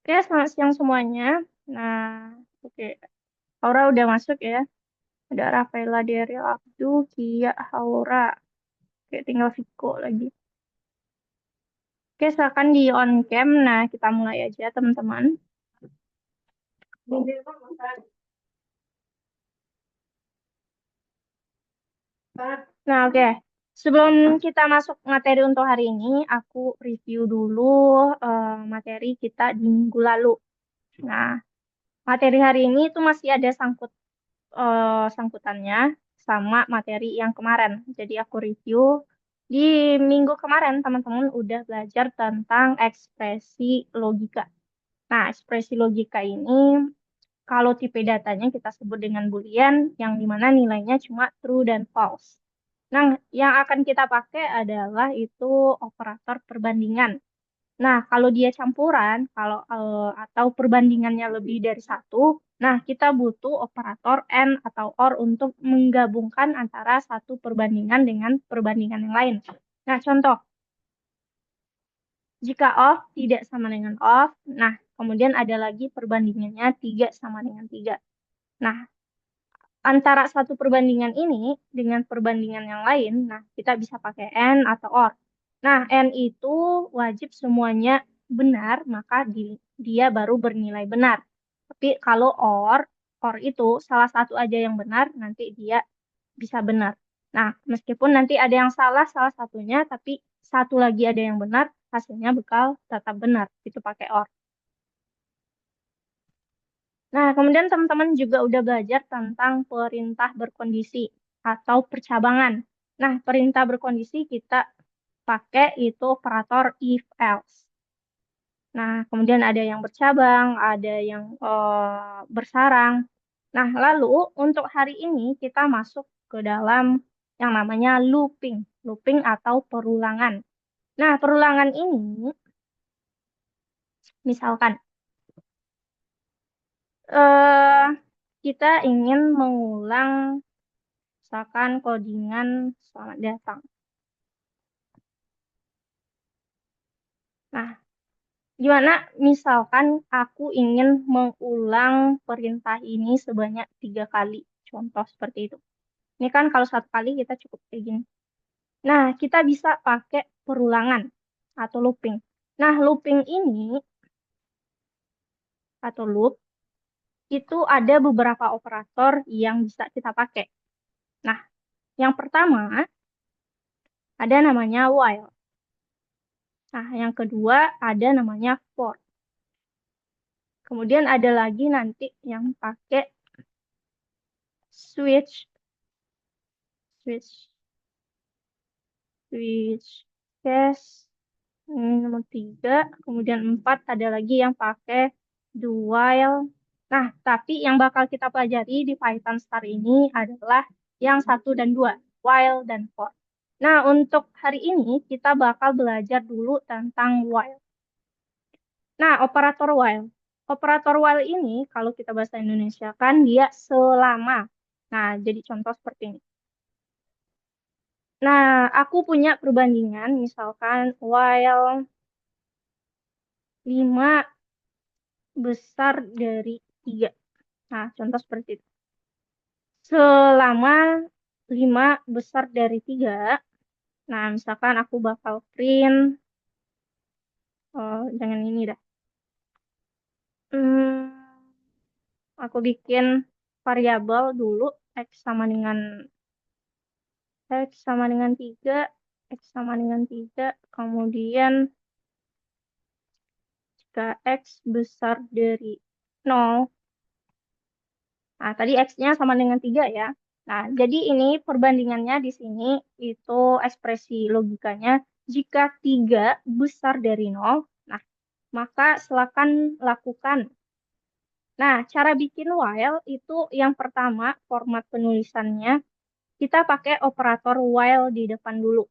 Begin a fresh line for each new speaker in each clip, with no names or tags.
Oke, selamat siang semuanya. Nah, oke. Aura udah masuk ya. Ada Rafaela, Daryl, Abdu, Kia, Aura. Oke, tinggal Viko lagi. Oke, silakan di on cam. Nah, kita mulai aja, teman-teman. Nah, oke. Sebelum kita masuk materi untuk hari ini, aku review dulu materi kita di minggu lalu. Nah, materi hari ini itu masih ada sangkutannya sama materi yang kemarin. Jadi aku review di minggu kemarin teman-teman udah belajar tentang ekspresi logika. Nah, ekspresi logika ini kalau tipe datanya kita sebut dengan Boolean yang dimana nilainya cuma true dan false. Nah, yang akan kita pakai adalah itu operator perbandingan. Nah, kalau dia campuran, atau perbandingannya lebih dari satu, nah kita butuh operator and atau or untuk menggabungkan antara satu perbandingan dengan perbandingan yang lain. Nah, contoh, jika off tidak sama dengan off, nah kemudian ada lagi perbandingannya 3 sama dengan 3. Nah, antara satu perbandingan ini dengan perbandingan yang lain, nah kita bisa pakai and atau or. Nah, and itu wajib semuanya benar, maka dia baru bernilai benar. Tapi kalau or itu salah satu aja yang benar, nanti dia bisa benar. Nah, meskipun nanti ada yang salah satunya, tapi satu lagi ada yang benar, hasilnya bakal tetap benar. Itu pakai or. Nah, kemudian teman-teman juga udah belajar tentang perintah berkondisi atau percabangan. Nah, perintah berkondisi kita pakai itu operator if else. Nah, kemudian ada yang bercabang, ada yang bersarang. Nah, lalu untuk hari ini kita masuk ke dalam yang namanya looping, looping atau perulangan. Nah, perulangan ini misalkan eh kita ingin mengulang misalkan codingan selamat datang. Nah, gimana misalkan aku ingin mengulang perintah ini sebanyak 3 kali. Contoh seperti itu. Ini kan kalau 1 kali kita cukup kayak gini. Nah, kita bisa pakai perulangan atau looping. Nah, looping ini atau loop itu ada beberapa operator yang bisa kita pakai. Nah, yang pertama ada namanya while. Nah, yang kedua ada namanya for. Kemudian ada lagi nanti yang pakai switch, switch, switch case. Ini nomor 3. Kemudian 4 ada lagi yang pakai do while. Nah, tapi yang bakal kita pelajari di Python Star ini adalah yang 1 dan 2, while dan for. Nah, untuk hari ini kita bakal belajar dulu tentang while. Nah, operator while. Operator while ini kalau kita bahasa Indonesia kan dia selama. Nah, jadi contoh seperti ini. Nah, aku punya perbandingan misalkan while 5 besar dari 3. Nah, contoh seperti itu. Selama 5 besar dari 3, nah misalkan aku bakal print, jangan ini dah. Hmm, aku bikin variabel dulu, x sama dengan 3, x sama dengan 3, kemudian jika x besar dari 0, nah tadi x-nya sama dengan 3 ya. Nah, jadi ini perbandingannya di sini itu ekspresi logikanya jika 3 besar dari 0, nah maka silakan lakukan. Nah, cara bikin while itu yang pertama format penulisannya kita pakai operator while di depan dulu.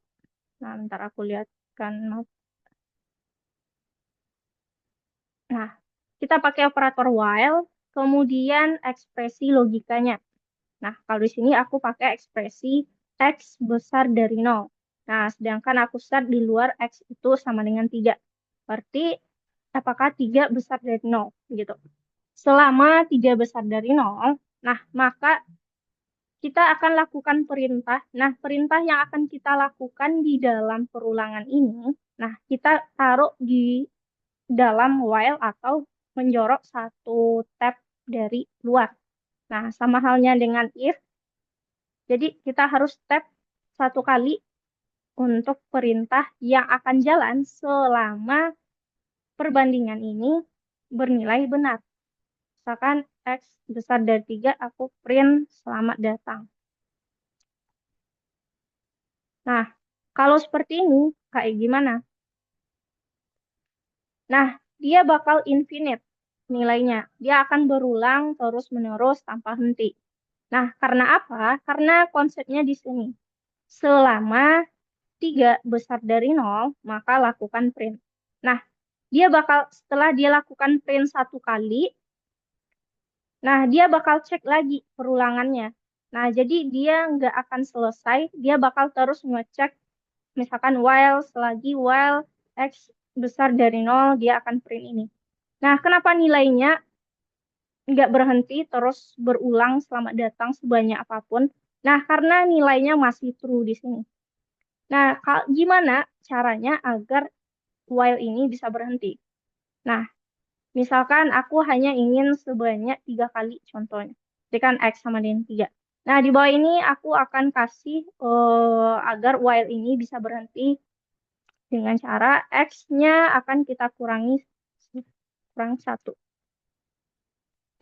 Nah, bentar aku lihatkan. Nah, kita pakai operator while, kemudian ekspresi logikanya. Nah, kalau di sini aku pakai ekspresi X besar dari 0. Nah, sedangkan aku start di luar X itu sama dengan 3. Berarti apakah 3 besar dari 0 gitu. Selama 3 besar dari 0, nah maka kita akan lakukan perintah. Nah, perintah yang akan kita lakukan di dalam perulangan ini, nah kita taruh di dalam while atau menjorok satu tab dari luar. Nah, sama halnya dengan if, jadi kita harus tab satu kali untuk perintah yang akan jalan selama perbandingan ini bernilai benar. Misalkan X besar dari 3, aku print selamat datang. Nah, kalau seperti ini, kayak gimana? Nah, dia bakal infinite nilainya. Dia akan berulang terus-menerus tanpa henti. Nah, karena apa? Karena konsepnya di sini. Selama 3 besar dari 0, maka lakukan print. Nah, dia bakal, setelah dia lakukan print satu kali, nah dia bakal cek lagi perulangannya. Nah, jadi dia nggak akan selesai, dia bakal terus ngecek, misalkan while X besar dari 0, dia akan print ini. Nah, kenapa nilainya nggak berhenti terus berulang selamat datang sebanyak apapun? Nah, karena nilainya masih true di sini. Nah, gimana caranya agar while ini bisa berhenti? Nah, misalkan aku hanya ingin sebanyak 3 kali contohnya. Jadi kan X sama dengan 3. Nah, di bawah ini aku akan kasih agar while ini bisa berhenti dengan cara X-nya akan kita kurangi kurang 1.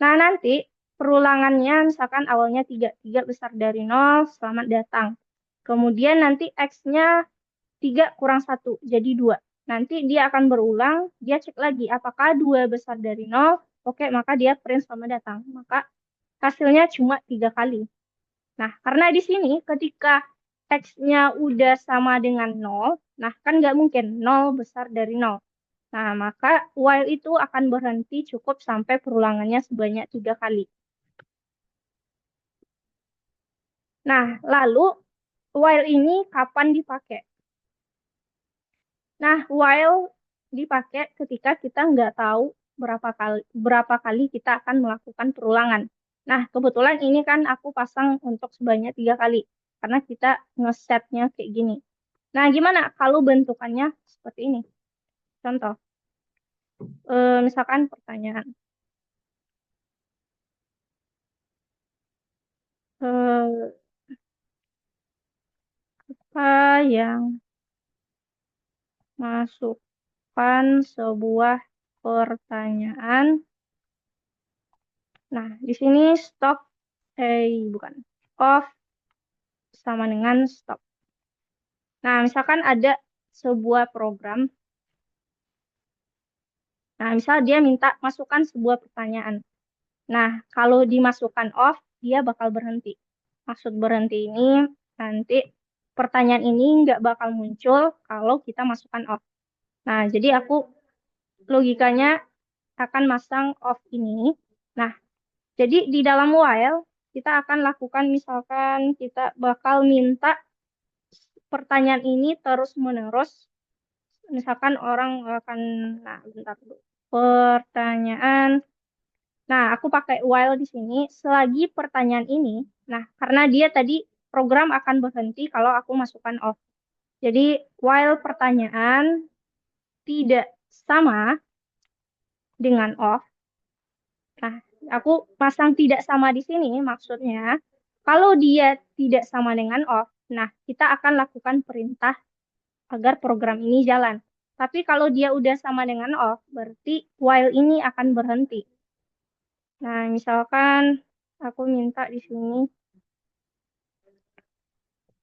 Nah, nanti perulangannya misalkan awalnya 3. 3 besar dari 0, selamat datang. Kemudian nanti X-nya 3 kurang 1, jadi 2. Nanti dia akan berulang, dia cek lagi apakah 2 besar dari 0, oke, maka dia print selamat datang. Maka hasilnya cuma 3 kali. Nah, karena di sini ketika X-nya udah sama dengan 0, nah kan nggak mungkin 0 besar dari 0. Nah, maka while itu akan berhenti cukup sampai perulangannya sebanyak 3 kali. Nah, lalu while ini kapan dipakai? Nah, while dipakai ketika kita nggak tahu berapa kali kita akan melakukan perulangan. Nah, kebetulan ini kan aku pasang untuk sebanyak 3 kali karena kita ngesetnya kayak gini. Nah, gimana kalau bentukannya seperti ini? Contoh, misalkan pertanyaan. Eh, Apa yang masukkan sebuah pertanyaan? Nah, di sini bukan. Of sama dengan stop. Nah, misalkan ada sebuah program. Nah, misal dia minta masukkan sebuah pertanyaan. Nah, kalau dimasukkan off, dia bakal berhenti. Maksud berhenti ini nanti pertanyaan ini nggak bakal muncul kalau kita masukkan off. Nah, jadi aku logikanya akan masang off ini. Nah, jadi di dalam while kita akan lakukan misalkan kita bakal minta pertanyaan ini terus-menerus. Misalkan orang akan, nah bentar dulu. Pertanyaan. Nah, aku pakai while di sini selagi pertanyaan ini. Nah, karena dia tadi program akan berhenti kalau aku masukkan off. Jadi, while pertanyaan tidak sama dengan off. Nah, aku pasang tidak sama di sini maksudnya kalau dia tidak sama dengan off, nah kita akan lakukan perintah agar program ini jalan. Tapi kalau dia udah sama dengan off, berarti while ini akan berhenti. Nah, misalkan aku minta di sini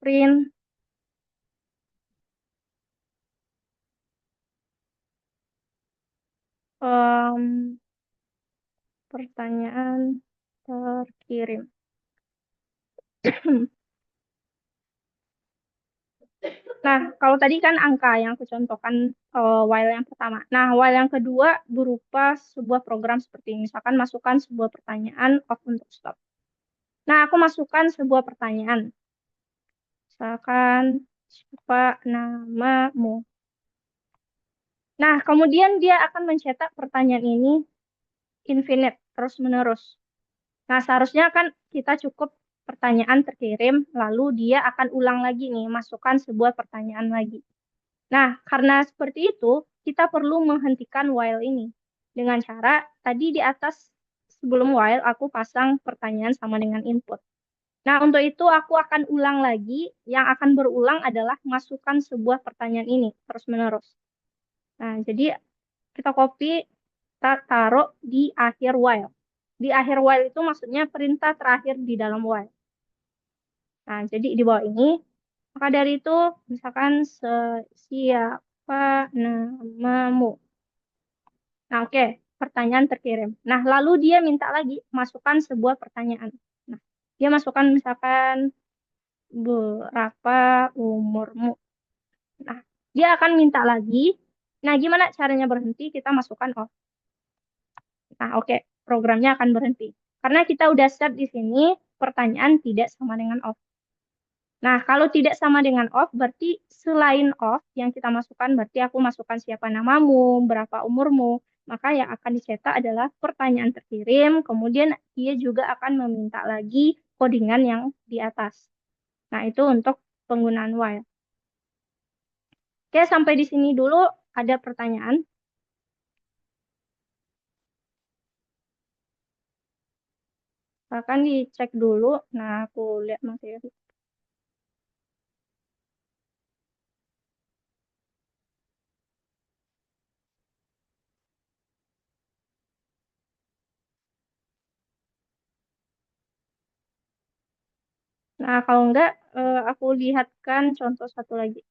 print em, pertanyaan terkirim. Nah, kalau tadi kan angka yang aku contohkan while yang pertama. Nah, while yang kedua berupa sebuah program seperti ini. Misalkan masukkan sebuah pertanyaan off untuk stop. Nah, aku masukkan sebuah pertanyaan. Misalkan, siapa namamu? Nah, kemudian dia akan mencetak pertanyaan ini infinite, terus-menerus. Nah, seharusnya kan kita cukup pertanyaan terkirim, lalu dia akan ulang lagi nih, masukkan sebuah pertanyaan lagi. Nah, karena seperti itu, kita perlu menghentikan while ini. Dengan cara, tadi di atas sebelum while, aku pasang pertanyaan sama dengan input. Nah, untuk itu aku akan ulang lagi. Yang akan berulang adalah masukkan sebuah pertanyaan ini terus-menerus. Nah, jadi kita copy, kita taruh di akhir while. Di akhir while itu maksudnya perintah terakhir di dalam while. Nah, jadi di bawah ini, maka dari itu, misalkan siapa namamu. Nah, oke, pertanyaan terkirim. Nah, lalu dia minta lagi masukkan sebuah pertanyaan. Nah, dia masukkan misalkan berapa umurmu. Nah, dia akan minta lagi. Nah, gimana caranya berhenti? Kita masukkan off. Nah, oke, programnya akan berhenti. Karena kita udah set di sini, pertanyaan tidak sama dengan off. Nah, kalau tidak sama dengan off, berarti selain off yang kita masukkan, berarti aku masukkan siapa namamu, berapa umurmu, maka yang akan dicetak adalah pertanyaan terkirim, kemudian dia juga akan meminta lagi codingan yang di atas. Nah, itu untuk penggunaan while. Oke, sampai di sini dulu ada pertanyaan. Akan dicek dulu. Nah, aku lihat materi. Nah, kalau enggak, aku lihatkan contoh satu lagi.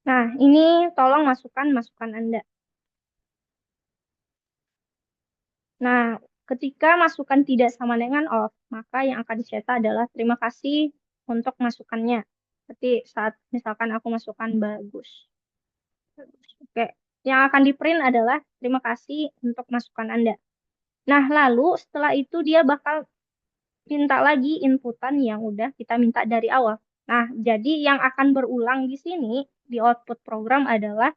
Nah, ini tolong masukkan masukan Anda. Nah, ketika masukan tidak sama dengan off, maka yang akan dicetak adalah terima kasih untuk masukannya. Seperti saat misalkan aku masukkan bagus. Oke, yang akan di print adalah terima kasih untuk masukan Anda. Nah, lalu setelah itu dia bakal minta lagi inputan yang udah kita minta dari awal. Nah, jadi yang akan berulang di sini di output program adalah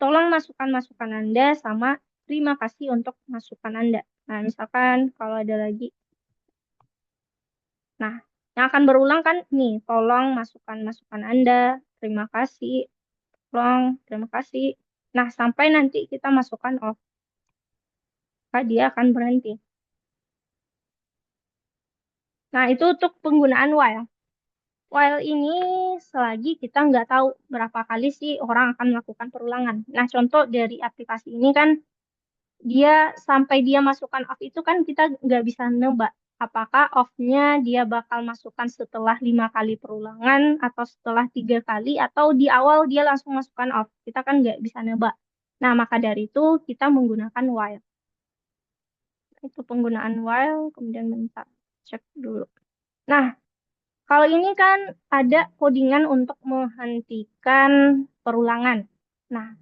tolong masukkan masukan Anda sama terima kasih untuk masukan Anda. Nah, misalkan kalau ada lagi. Nah, yang akan berulang kan nih, tolong masukkan masukan Anda, terima kasih, tolong, terima kasih. Nah, sampai nanti kita masukkan off, maka dia akan berhenti. Nah, itu untuk penggunaan while. While ini selagi kita nggak tahu berapa kali sih orang akan melakukan perulangan. Nah, contoh dari aplikasi ini kan dia sampai dia masukkan off itu kan kita nggak bisa nebak apakah off-nya dia bakal masukkan setelah 5 kali perulangan atau setelah 3 kali atau di awal dia langsung masukkan off. Kita kan nggak bisa nebak. Nah, maka dari itu kita menggunakan while. Itu penggunaan while, kemudian bentar, cek dulu. Nah, kalau ini kan ada codingan untuk menghentikan perulangan. Nah,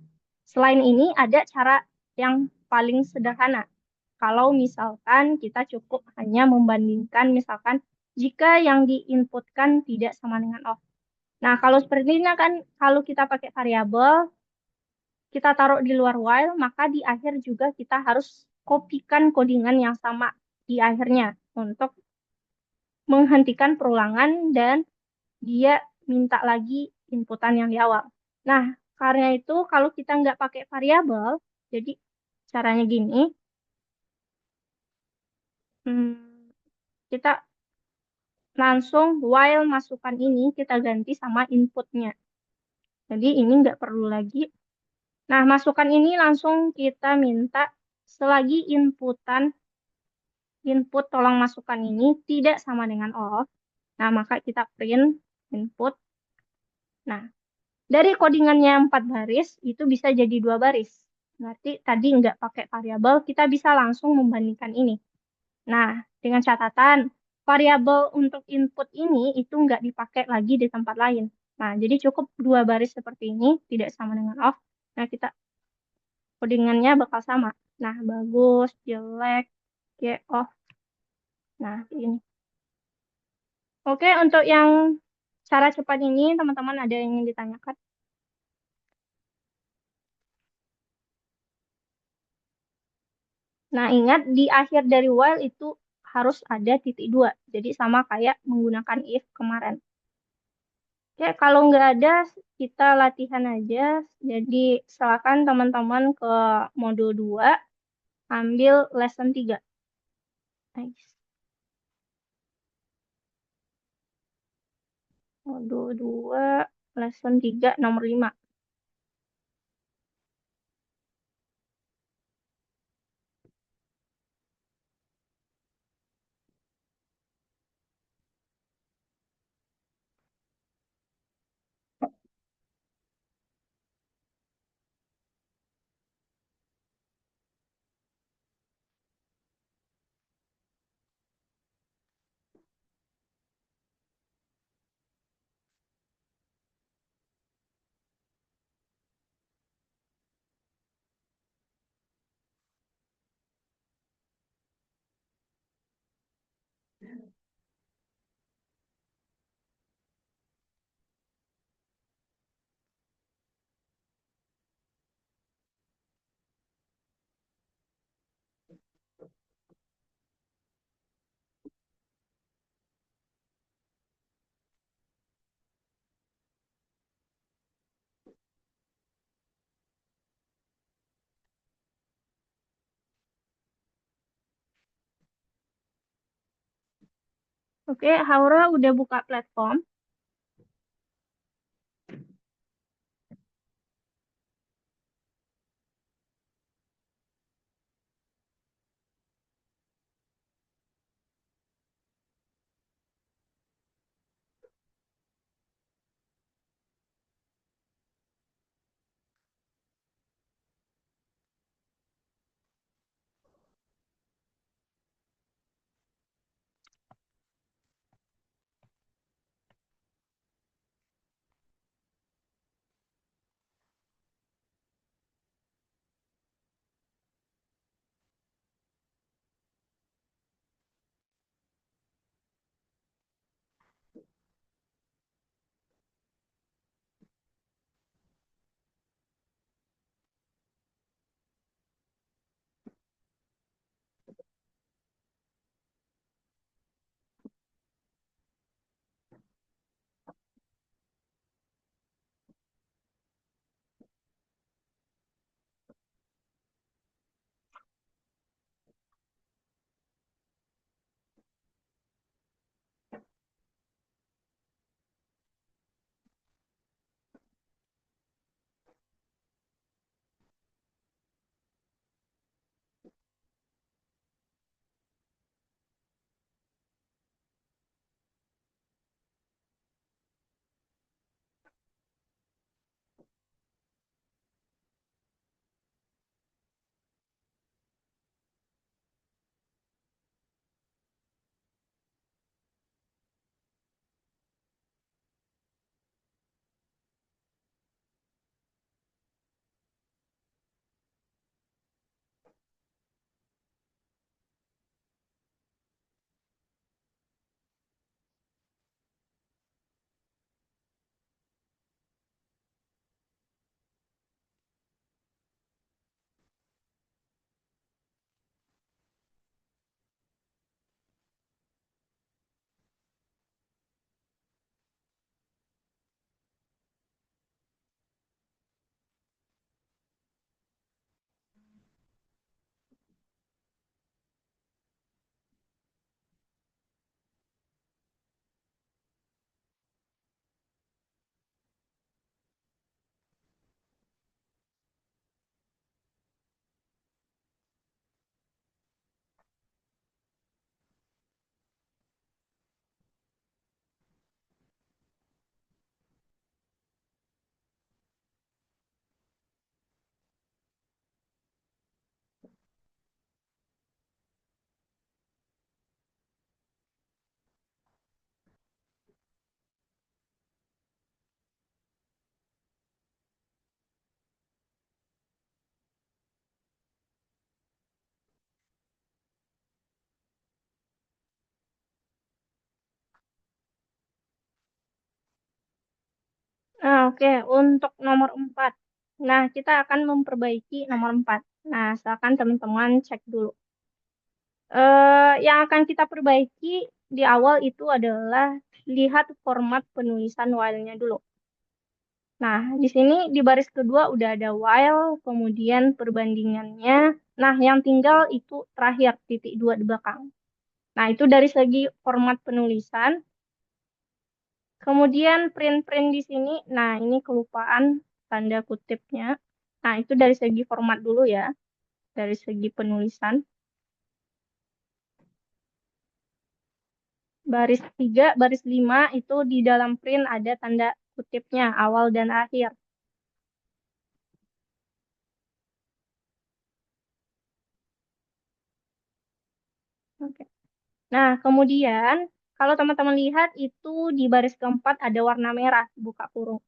selain ini ada cara yang paling sederhana. Kalau misalkan kita cukup hanya membandingkan misalkan jika yang diinputkan tidak sama dengan off. Nah, kalau seperti ini kan kalau kita pakai variabel, kita taruh di luar while, maka di akhir juga kita harus kopikan codingan yang sama di akhirnya untuk menghentikan perulangan dan dia minta lagi inputan yang di awal. Nah, karena itu kalau kita nggak pakai variabel, jadi caranya gini, hmm, kita langsung while masukkan ini kita ganti sama inputnya. Jadi ini nggak perlu lagi. Nah, masukan ini langsung kita minta selagi input tolong masukkan ini tidak sama dengan off. Nah, maka kita print input. Nah, dari codingannya 4 baris, itu bisa jadi 2 baris. Berarti tadi nggak pakai variabel, kita bisa langsung membandingkan ini. Nah, dengan catatan, variabel untuk input ini itu nggak dipakai lagi di tempat lain. Nah, jadi cukup dua baris seperti ini, tidak sama dengan off. Nah, kita codingannya bakal sama. Nah, bagus, jelek, kayak off. Nah, ini. Oke, untuk yang cara cepat ini, teman-teman ada yang ingin ditanyakan? Nah, ingat di akhir dari while itu harus ada titik dua. Jadi sama kayak menggunakan if kemarin. Oke, kalau nggak ada, kita latihan aja. Jadi silakan teman-teman ke modul 2, ambil lesson 3. Nice. Modul 2, lesson 3, nomor 5. Oke, Haura udah buka platform. Nah, oke. Untuk nomor 4. Nah, kita akan memperbaiki nomor 4. Nah, silakan teman-teman cek dulu. Yang akan kita perbaiki di awal itu adalah lihat format penulisan while-nya dulu. Nah, di sini di baris kedua udah ada while, kemudian perbandingannya. Nah, yang tinggal itu terakhir titik dua di belakang. Nah, itu dari segi format penulisan. Kemudian print-print di sini. Nah, ini kelupaan tanda kutipnya. Nah, itu dari segi format dulu ya, dari segi penulisan. Baris 3, baris 5 itu di dalam print ada tanda kutipnya awal dan akhir. Oke. Nah, kemudian kalau teman-teman lihat itu di baris keempat ada warna merah, buka kurung.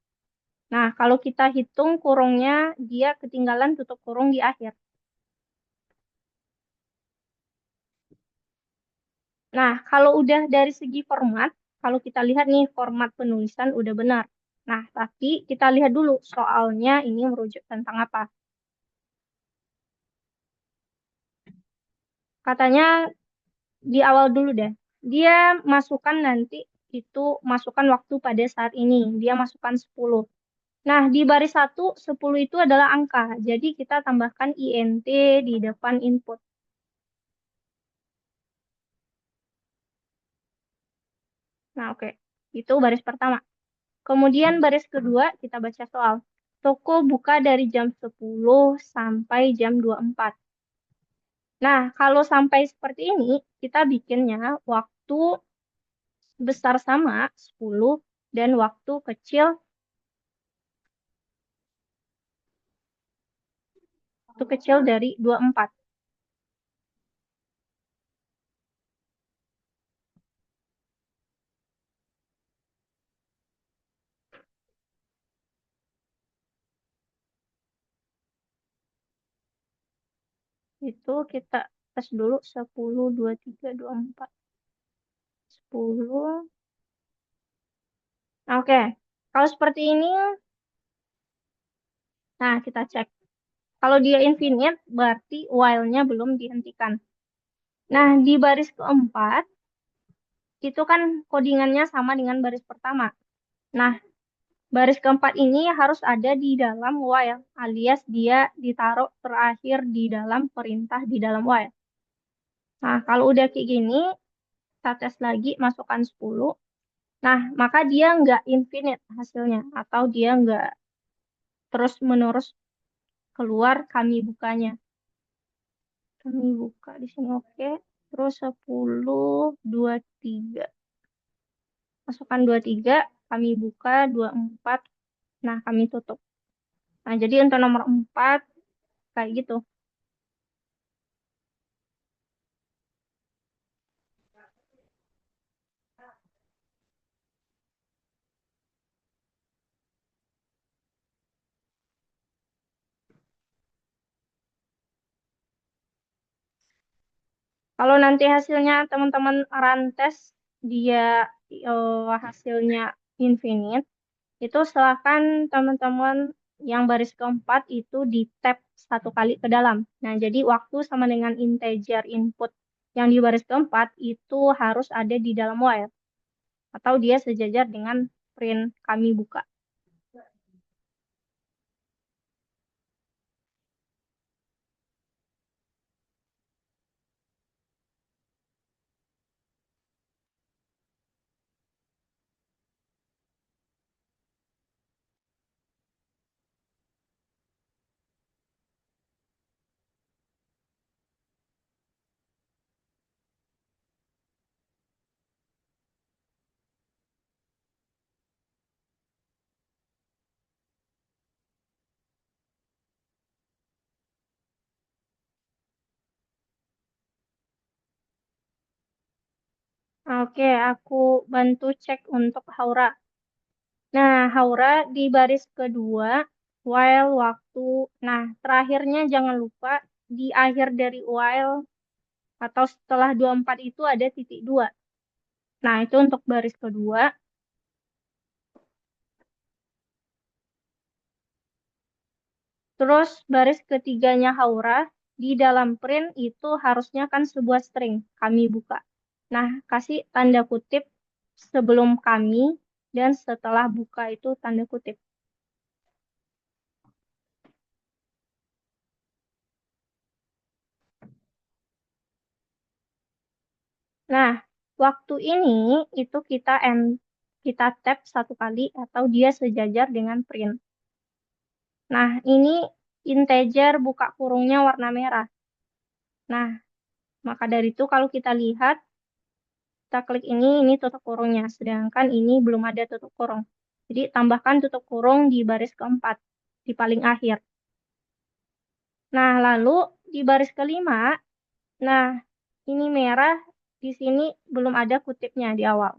Nah, kalau kita hitung kurungnya, dia ketinggalan tutup kurung di akhir. Nah, kalau udah dari segi format, kalau kita lihat nih format penulisan udah benar. Nah, tapi kita lihat dulu soalnya ini merujuk tentang apa. Katanya di awal dulu deh. Dia masukkan nanti itu masukkan waktu pada saat ini. Dia masukkan 10. Nah, di baris 1, 10 itu adalah angka. Jadi kita tambahkan INT di depan input. Nah, oke. Itu baris pertama. Kemudian baris kedua kita baca soal. Toko buka dari jam 10 sampai jam 24. Nah, kalau sampai seperti ini, kita bikinnya waktu besar sama 10 dan waktu kecil dari 24. Itu kita tes dulu 10, 23, 24. 10. Oke. Kalau seperti ini, nah kita cek. Kalau dia infinite, berarti while-nya belum dihentikan. Nah, di baris keempat, itu kan codingannya sama dengan baris pertama. Nah, baris keempat ini harus ada di dalam while, alias dia ditaruh terakhir di dalam perintah di dalam while. Nah, kalau udah kayak gini, kita tes lagi, masukkan 10. Nah, maka dia nggak infinite hasilnya, atau dia nggak terus-menerus keluar kami bukanya. Kami buka di sini, oke. Terus 10, 23. Masukkan 23, kami buka 24. Nah, kami tutup. Nah, jadi untuk nomor 4, kayak gitu. Kalau nanti hasilnya teman-teman rantes, dia hasilnya infinite, itu silahkan teman-teman yang baris keempat itu di tab satu kali ke dalam. Nah, jadi waktu sama dengan integer input yang di baris keempat itu harus ada di dalam while. Atau dia sejajar dengan print kami buka. Oke, aku bantu cek untuk Haura. Nah, Haura di baris kedua, while waktu. Nah, terakhirnya jangan lupa di akhir dari while atau setelah 24 itu ada titik dua. Nah, itu untuk baris kedua. Terus baris ketiganya Haura, di dalam print itu harusnya kan sebuah string, kami buka. Nah, kasih tanda kutip sebelum kami dan setelah buka itu tanda kutip. Nah, waktu ini itu kita tap satu kali atau dia sejajar dengan print. Nah, ini integer buka kurungnya warna merah. Nah, maka dari itu kalau kita lihat, kita klik ini tutup kurungnya. Sedangkan ini belum ada tutup kurung. Jadi tambahkan tutup kurung di baris keempat, di paling akhir. Nah, lalu di baris kelima, nah ini merah, di sini belum ada kutipnya di awal.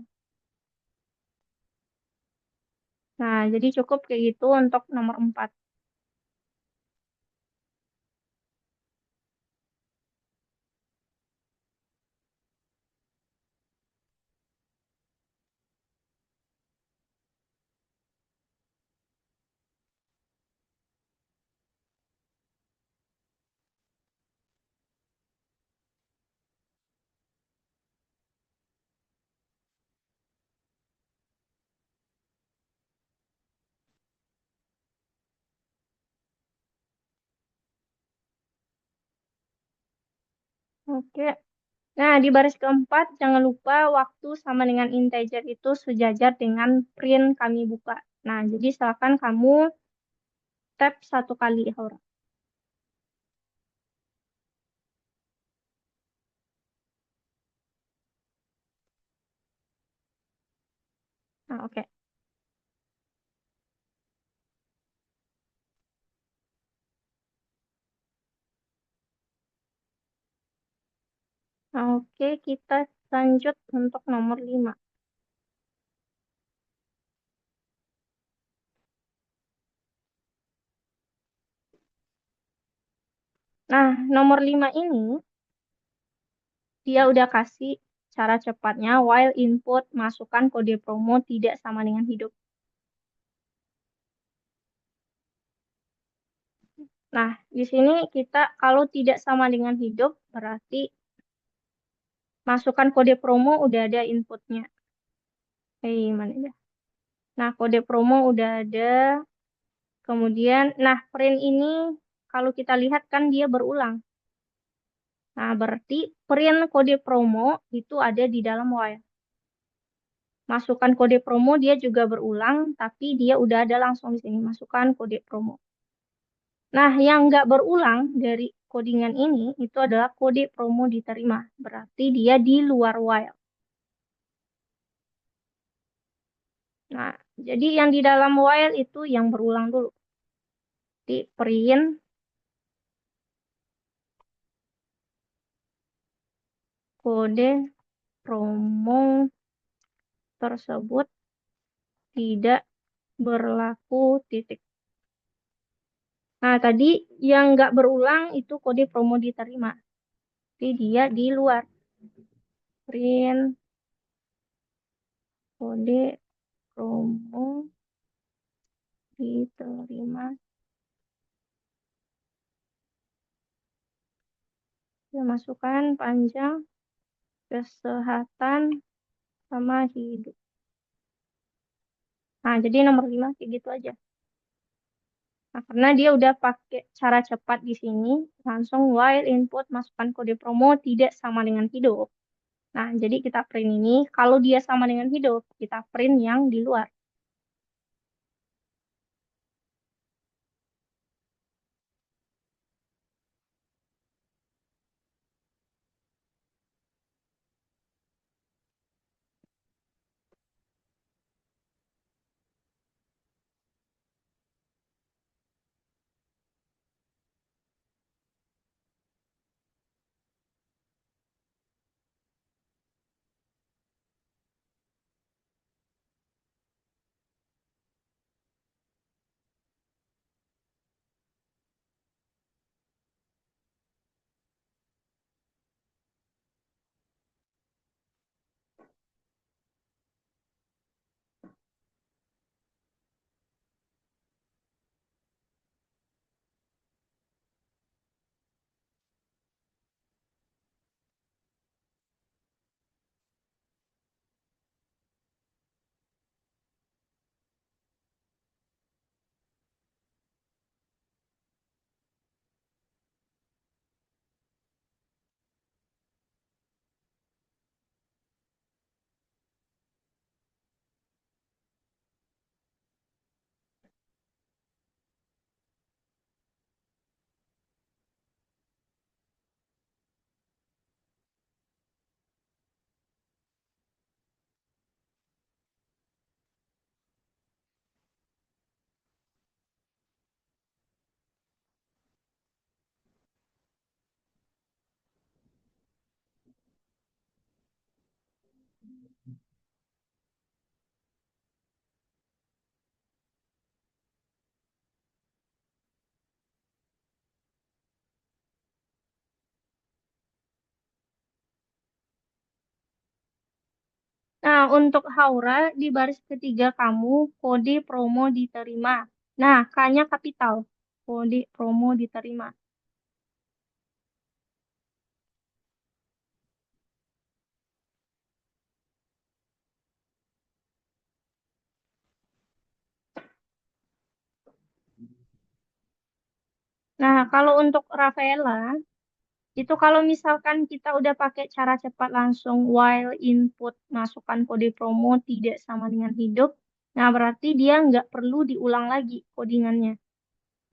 Nah, jadi cukup kayak gitu untuk nomor 4. Oke. Nah, di baris keempat, jangan lupa waktu sama dengan integer itu sejajar dengan print kami buka. Nah, jadi silakan kamu tap satu kali, Aura. Nah, oke. Nah, oke, kita lanjut untuk nomor 5. Nah, nomor 5 ini, dia udah kasih cara cepatnya while input masukkan kode promo tidak sama dengan hidup. Nah, di sini kita kalau tidak sama dengan hidup, berarti masukkan kode promo udah ada inputnya. Mana ya? Nah, kode promo udah ada. Kemudian, nah print ini kalau kita lihat kan dia berulang. Nah, berarti print kode promo itu ada di dalam while. Masukkan kode promo dia juga berulang, tapi dia udah ada langsung di sini. Masukkan kode promo. Nah, yang nggak berulang dari codingan ini itu adalah kode promo diterima. Berarti dia di luar while. Nah, jadi yang di dalam while itu yang berulang dulu. Di print kode promo tersebut tidak berlaku titik. Nah, tadi yang nggak berulang itu kode promo diterima. Jadi dia di luar. Print kode promo diterima. Ya, masukkan panjang, kesehatan, sama hidup. Nah, jadi nomor 5 kayak gitu aja. Nah, karena dia udah pakai cara cepat di sini, langsung while input masukkan kode promo tidak sama dengan hidup. Nah, jadi kita print ini, kalau dia sama dengan hidup, kita print yang di luar. Nah, untuk Haura di baris ketiga kamu kode promo diterima. Nah, K-nya kapital. Kode promo diterima. Nah, kalau untuk Rafaela, itu kalau misalkan kita udah pakai cara cepat langsung while input masukkan kode promo tidak sama dengan hidup, nah berarti dia nggak perlu diulang lagi codingannya.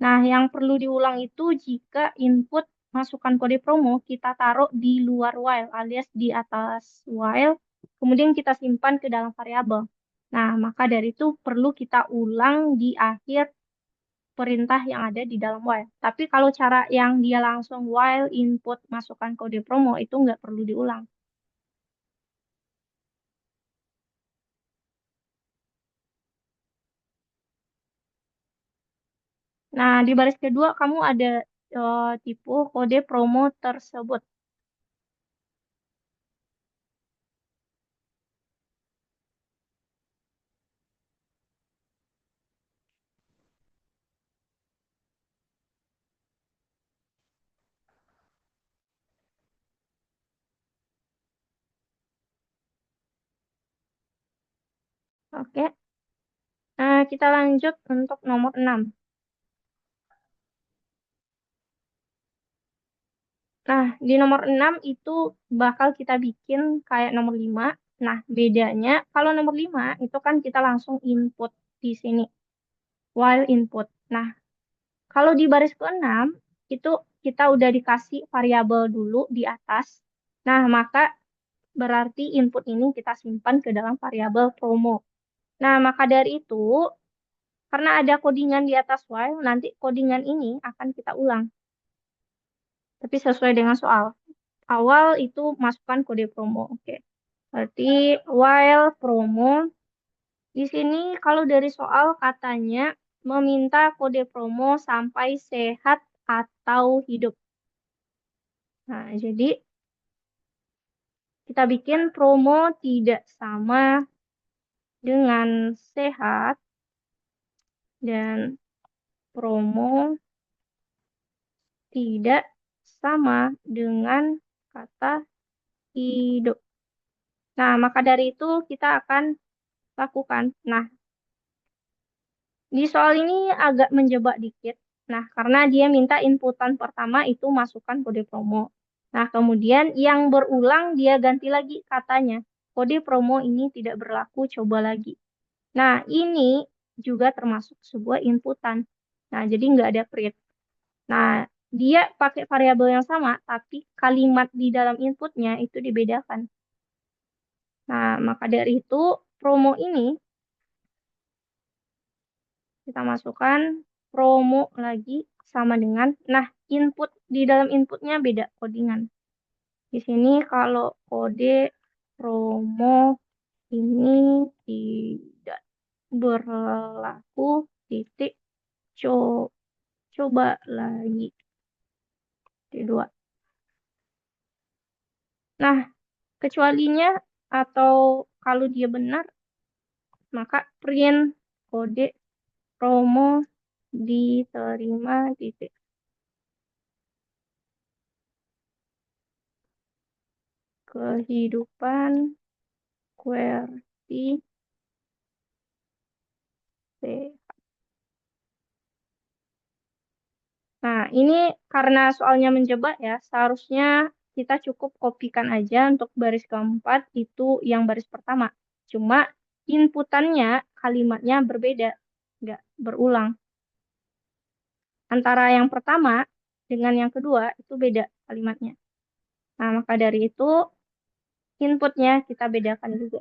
Nah, yang perlu diulang itu jika input masukkan kode promo kita taruh di luar while alias di atas while, kemudian kita simpan ke dalam variabel. Nah, maka dari itu perlu kita ulang di akhir perintah yang ada di dalam while. Tapi kalau cara yang dia langsung while input masukkan kode promo itu nggak perlu diulang. Nah, di baris kedua kamu ada tipe kode promo tersebut. Oke. Nah, kita lanjut untuk nomor 6. Nah, di nomor 6 itu bakal kita bikin kayak nomor 5. Nah, bedanya kalau nomor 5 itu kan kita langsung input di sini, while input. Nah, kalau di baris ke-6 itu kita udah dikasih variabel dulu di atas. Nah, maka berarti input ini kita simpan ke dalam variabel promo. Nah, maka dari itu, karena ada codingan di atas while, nanti codingan ini akan kita ulang. Tapi sesuai dengan soal. Awal itu masukkan kode promo. Oke. Berarti while promo di sini kalau dari soal katanya meminta kode promo sampai sehat atau hidup. Nah, jadi kita bikin promo tidak sama dengan sehat dan promo tidak sama dengan kata hidup. Nah, maka dari itu kita akan lakukan. Nah, di soal ini agak menjebak dikit. Nah, karena dia minta inputan pertama itu masukkan kode promo. Nah, kemudian yang berulang dia ganti lagi katanya. Kode promo ini tidak berlaku, coba lagi. Nah, ini juga termasuk sebuah inputan. Nah, jadi nggak ada print. Nah, dia pakai variabel yang sama, tapi kalimat di dalam inputnya itu dibedakan. Nah, maka dari itu promo ini kita masukkan promo lagi sama dengan, nah input di dalam inputnya beda codingan. Di sini kalau kode promo ini tidak berlaku titik co- coba lagi di dua. Nah, kecualinya atau kalau dia benar, maka print kode promo diterima titik. Kehidupan QWERTY C. Nah, ini karena soalnya menjebak ya, seharusnya kita cukup kopikan aja untuk baris keempat itu yang baris pertama. Cuma inputannya kalimatnya berbeda, nggak berulang. Antara yang pertama dengan yang kedua itu beda kalimatnya. Nah, maka dari itu inputnya kita bedakan juga.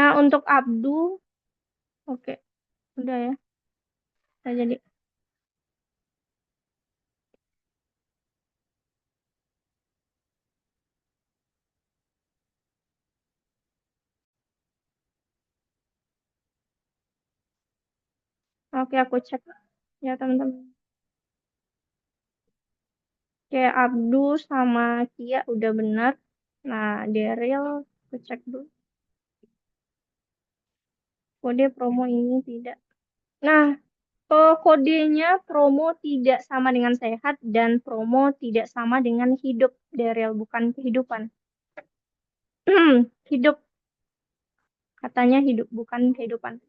Nah, untuk Abdu, oke, udah ya. Udah jadi. Oke, aku cek ya teman-teman. Oke, Abdu sama Kia udah benar. Nah, Daryl, aku cek dulu. Kode promo ini tidak. Nah, kodenya promo tidak sama dengan sehat dan promo tidak sama dengan hidup, Daryl, bukan kehidupan. Hidup, katanya hidup, bukan kehidupan.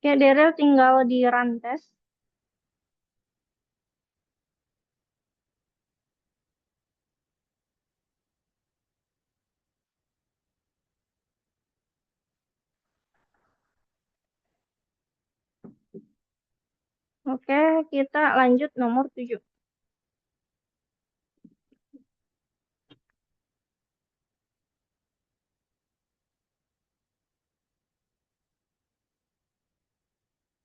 Oke, Daryl tinggal di Rantes. Oke, kita lanjut nomor 7.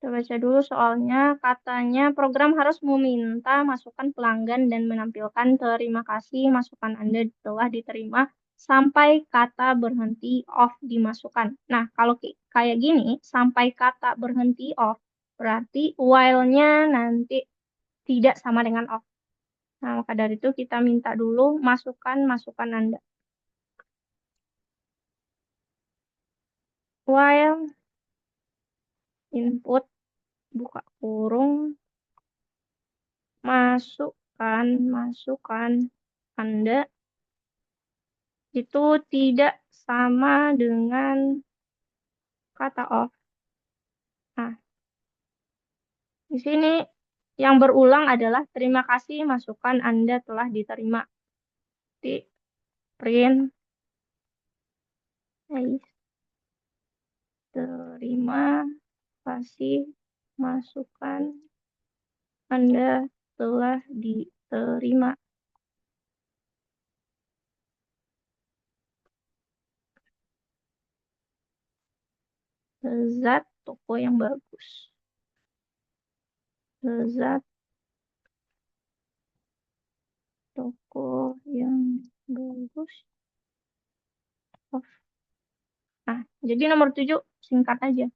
Kita baca dulu soalnya. Katanya program harus meminta masukan pelanggan dan menampilkan terima kasih masukan Anda telah diterima sampai kata berhenti off dimasukkan. Nah, kalau kayak gini, sampai kata berhenti off, berarti while-nya nanti tidak sama dengan off. Nah, maka dari itu kita minta dulu masukan Anda. While input buka kurung masukan Anda itu tidak sama dengan kata off. Nah, di sini yang berulang adalah terima kasih masukan Anda telah diterima. Di print guys, terima kasih masukan Anda telah diterima. Lezat toko yang bagus. Lezat toko yang bagus. Off. Nah, jadi nomor 7 singkat aja.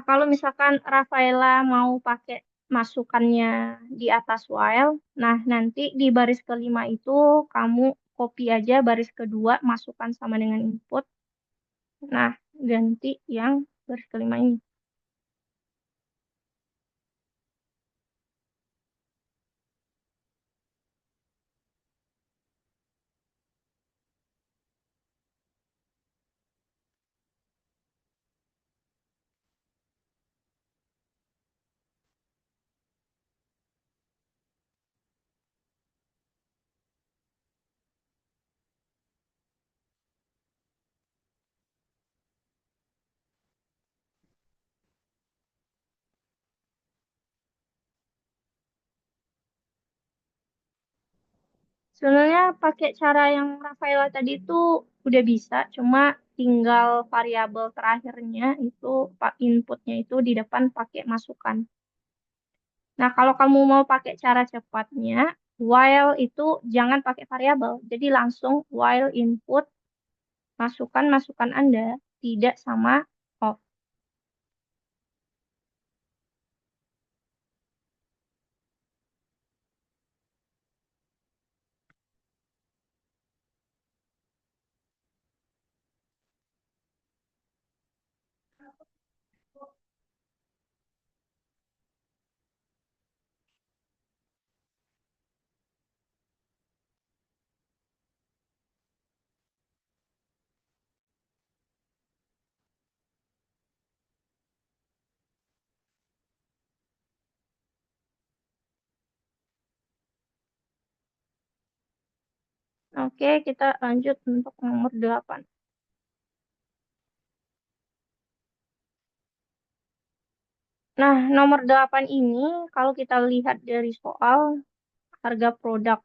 kalau misalkan Rafaela mau pakai masukannya di atas while, nah nanti di baris kelima itu kamu copy aja baris kedua masukkan sama dengan input. Nah, ganti yang baris kelima ini. Sebenarnya pakai cara yang Rafaela tadi itu udah bisa, cuma tinggal variabel terakhirnya itu inputnya itu di depan pakai masukan. Nah, kalau kamu mau pakai cara cepatnya, while itu jangan pakai variabel. Jadi langsung while input masukan-masukan Anda tidak sama off. Oke, kita lanjut untuk nomor 8. Nah, nomor 8 ini kalau kita lihat dari soal harga produk.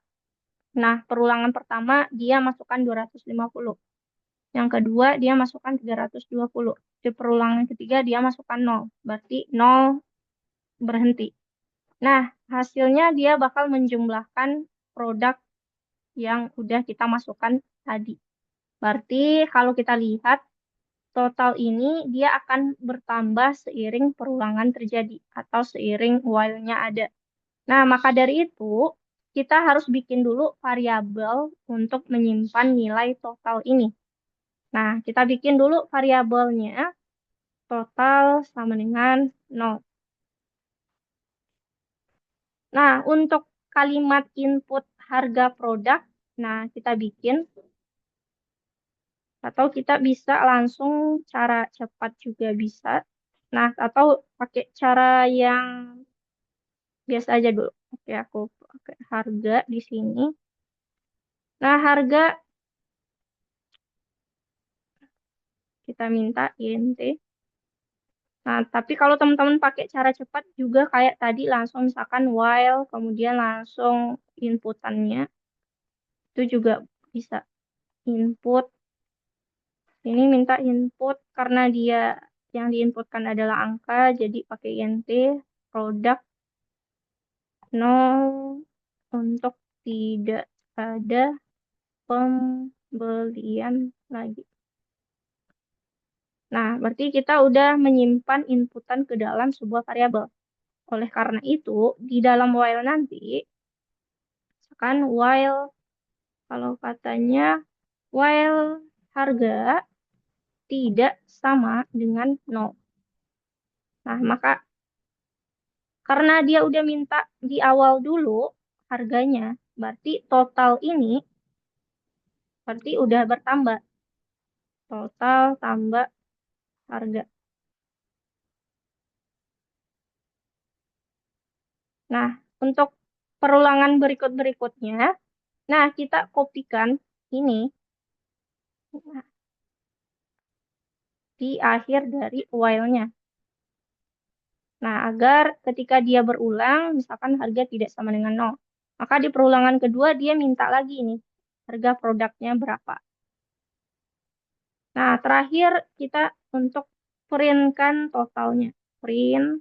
Nah, perulangan pertama dia masukkan 250. Yang kedua dia masukkan 320. Di perulangan ketiga dia masukkan 0. Berarti 0 berhenti. Nah, hasilnya dia bakal menjumlahkan produk yang udah kita masukkan tadi. Berarti kalau kita lihat total ini dia akan bertambah seiring perulangan terjadi atau seiring while-nya ada. Nah, maka dari itu kita harus bikin dulu variabel untuk menyimpan nilai total ini. Nah, kita bikin dulu variabelnya total sama dengan 0. Nah, untuk kalimat input harga produk, nah kita bikin atau kita bisa langsung cara cepat juga bisa. Nah, atau pakai cara yang biasa aja dulu. Oke, aku pakai harga di sini. Nah, harga kita minta int. Nah, tapi kalau teman-teman pakai cara cepat juga kayak tadi langsung misalkan while, kemudian langsung inputannya, itu juga bisa input. Ini minta input karena dia yang diinputkan adalah angka, jadi pakai int produk 0 untuk tidak ada pembelian lagi. Nah, berarti kita udah menyimpan inputan ke dalam sebuah variabel. Oleh karena itu, di dalam while nanti, misalkan while, kalau katanya while harga tidak sama dengan 0. Nah, maka karena dia udah minta di awal dulu harganya, berarti total ini berarti udah bertambah. Total tambah harga. Nah, untuk perulangan berikut-berikutnya, nah kita kopikan ini di akhir dari while-nya. Nah, agar ketika dia berulang, misalkan harga tidak sama dengan 0. Maka di perulangan kedua dia minta lagi nih, harga produknya berapa. Nah, terakhir kita untuk print-kan totalnya. Print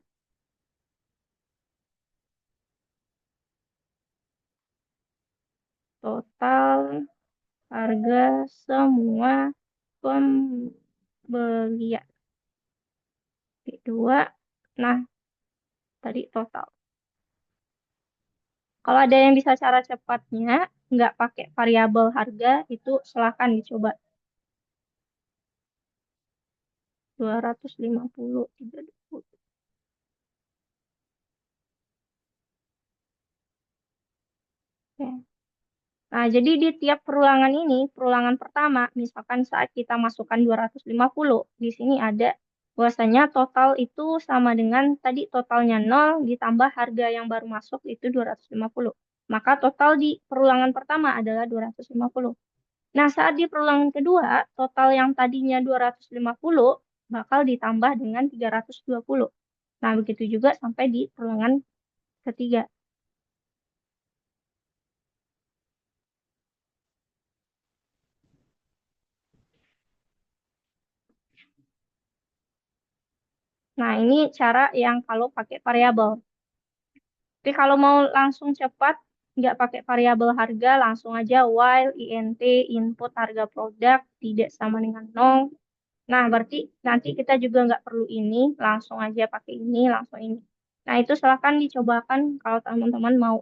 total harga semua pembelian. Dua. Nah, tadi total. Kalau ada yang bisa cara cepatnya, nggak pakai variabel harga, itu silahkan dicoba. 250, 320. Oke. Nah, jadi di tiap perulangan ini, perulangan pertama, misalkan saat kita masukkan 250, di sini ada bahwasanya total itu sama dengan tadi totalnya 0 ditambah harga yang baru masuk itu 250. Maka total di perulangan pertama adalah 250. Nah, saat di perulangan kedua, total yang tadinya 250 bakal ditambah dengan 320. Nah, begitu juga sampai di perulangan ketiga. Nah, ini cara yang kalau pakai variabel. Tapi kalau mau langsung cepat, nggak pakai variabel harga, langsung aja while int input harga produk tidak sama dengan 0. Nah, berarti nanti kita juga nggak perlu ini, langsung aja pakai ini, langsung ini. Nah, itu silahkan dicobakan kalau teman-teman mau.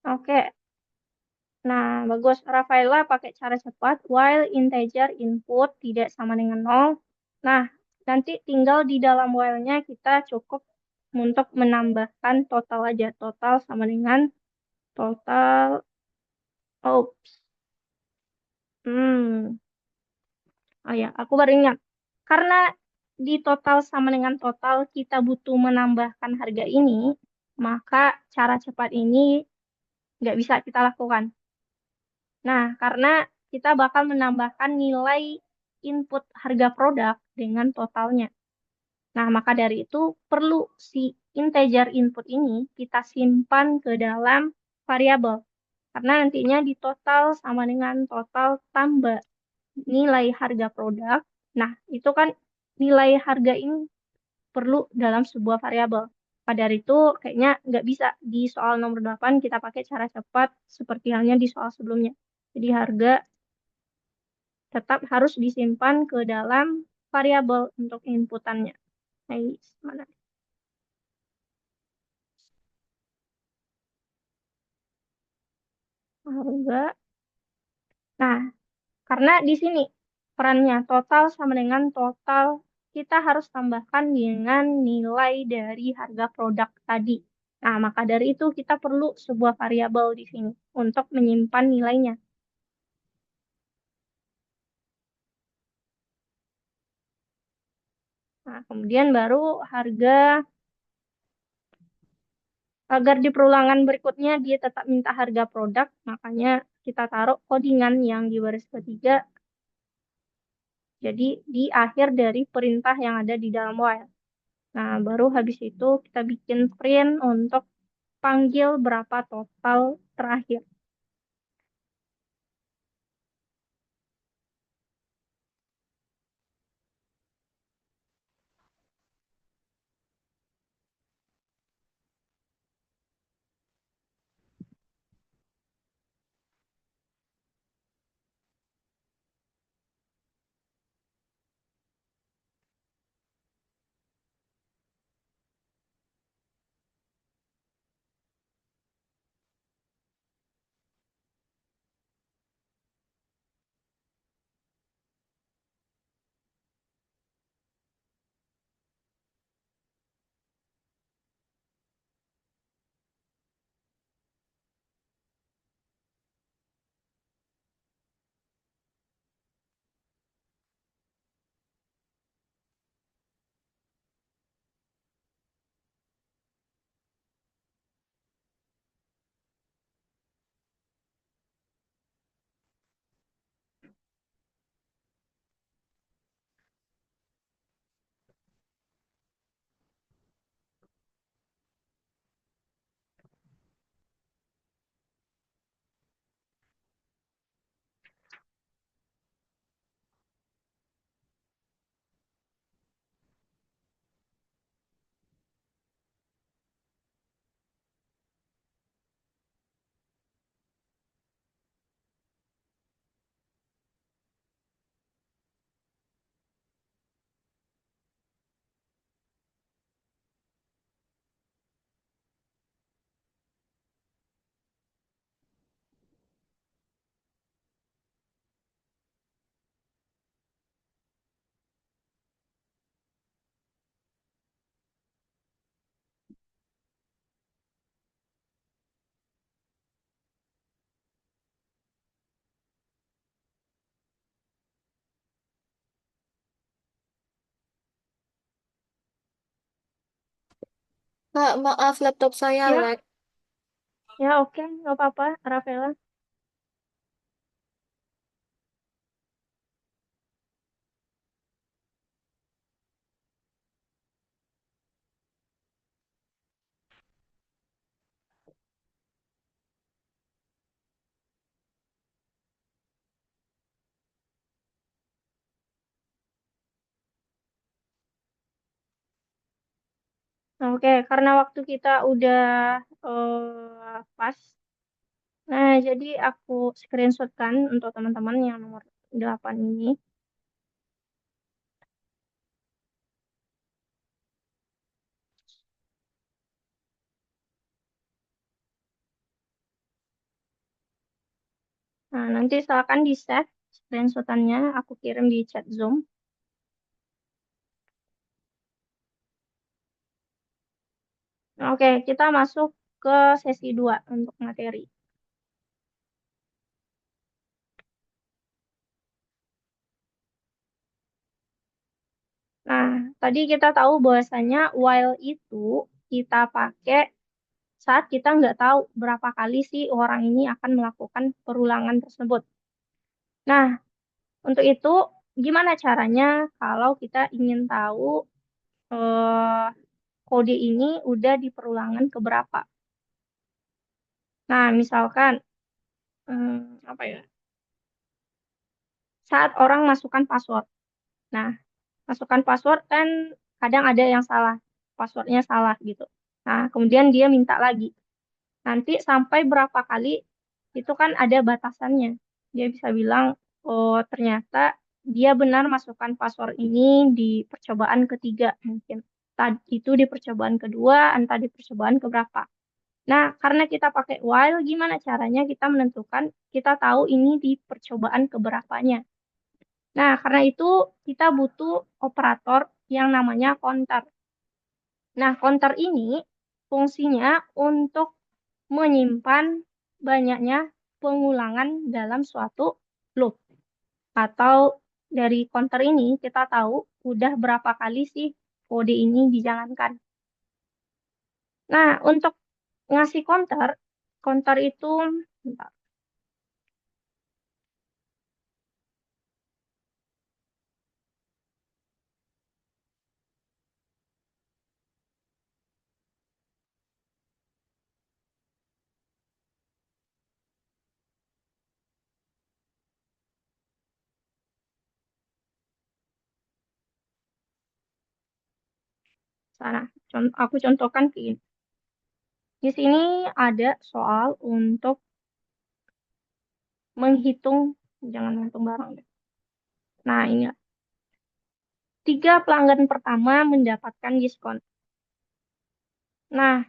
Oke, nah bagus. Rafaela pakai cara cepat while integer input tidak sama dengan 0. Nah, nanti tinggal di dalam while-nya kita cukup untuk menambahkan total aja. Total sama dengan total. Oh, hmm. Oh ya, aku baru ingat. Karena di total sama dengan total kita butuh menambahkan harga ini, maka cara cepat ini nggak bisa kita lakukan. Nah, karena kita bakal menambahkan nilai input harga produk dengan totalnya. Nah, maka dari itu perlu si integer input ini kita simpan ke dalam variabel. Karena nantinya di total sama dengan total tambah nilai harga produk. Nah, itu kan nilai harga ini perlu dalam sebuah variabel. Pada dari itu, kayaknya nggak bisa di soal nomor 8 kita pakai cara cepat seperti halnya di soal sebelumnya. Jadi harga tetap harus disimpan ke dalam variabel untuk inputannya. Nah, mana? Harga. Nah, karena di sini perannya total sama dengan total, kita harus tambahkan dengan nilai dari harga produk tadi. Nah, maka dari itu kita perlu sebuah variabel di sini untuk menyimpan nilainya. Nah, kemudian baru harga, agar di perulangan berikutnya dia tetap minta harga produk, makanya kita taruh codingan yang di baris ketiga, jadi di akhir dari perintah yang ada di dalam while. Nah, baru habis itu kita bikin print untuk panggil berapa total terakhir.
Kak, maaf laptop saya
Ya,
lag.
ya oke, nggak apa-apa, Rafaela. Oke, karena waktu kita udah pas. Nah, jadi aku screenshotkan untuk teman-teman yang nomor 8 ini. Nah, nanti silakan di-save screenshotannya, aku kirim di chat Zoom. Oke, kita masuk ke sesi 2 untuk materi. Nah, tadi kita tahu bahwasanya while itu kita pakai saat kita nggak tahu berapa kali sih orang ini akan melakukan perulangan tersebut. Nah, untuk itu gimana caranya kalau kita ingin tahu eh, kode ini udah di perulangan keberapa? Nah, misalkan apa ya? Saat orang masukkan password. Nah, masukkan password kan kadang ada yang salah, passwordnya salah gitu. Nah, kemudian dia minta lagi. Nanti sampai berapa kali itu kan ada batasannya. Dia bisa bilang, oh ternyata dia benar masukkan password ini di percobaan ketiga mungkin. Tadi itu di percobaan kedua, entah di percobaan keberapa. Nah, karena kita pakai while, gimana caranya kita menentukan, kita tahu ini di percobaan keberapanya. Nah, karena itu kita butuh operator yang namanya counter. Nah, counter ini fungsinya untuk menyimpan banyaknya pengulangan dalam suatu loop. Atau dari counter ini kita tahu udah berapa kali sih kode ini dijalankan. Nah, untuk ngasih counter, counter itu, bentar, sana, aku contohkan ke ini. Di sini ada soal untuk menghitung, jangan menghitung barang deh. Nah, ini 3 pelanggan pertama mendapatkan diskon. Nah,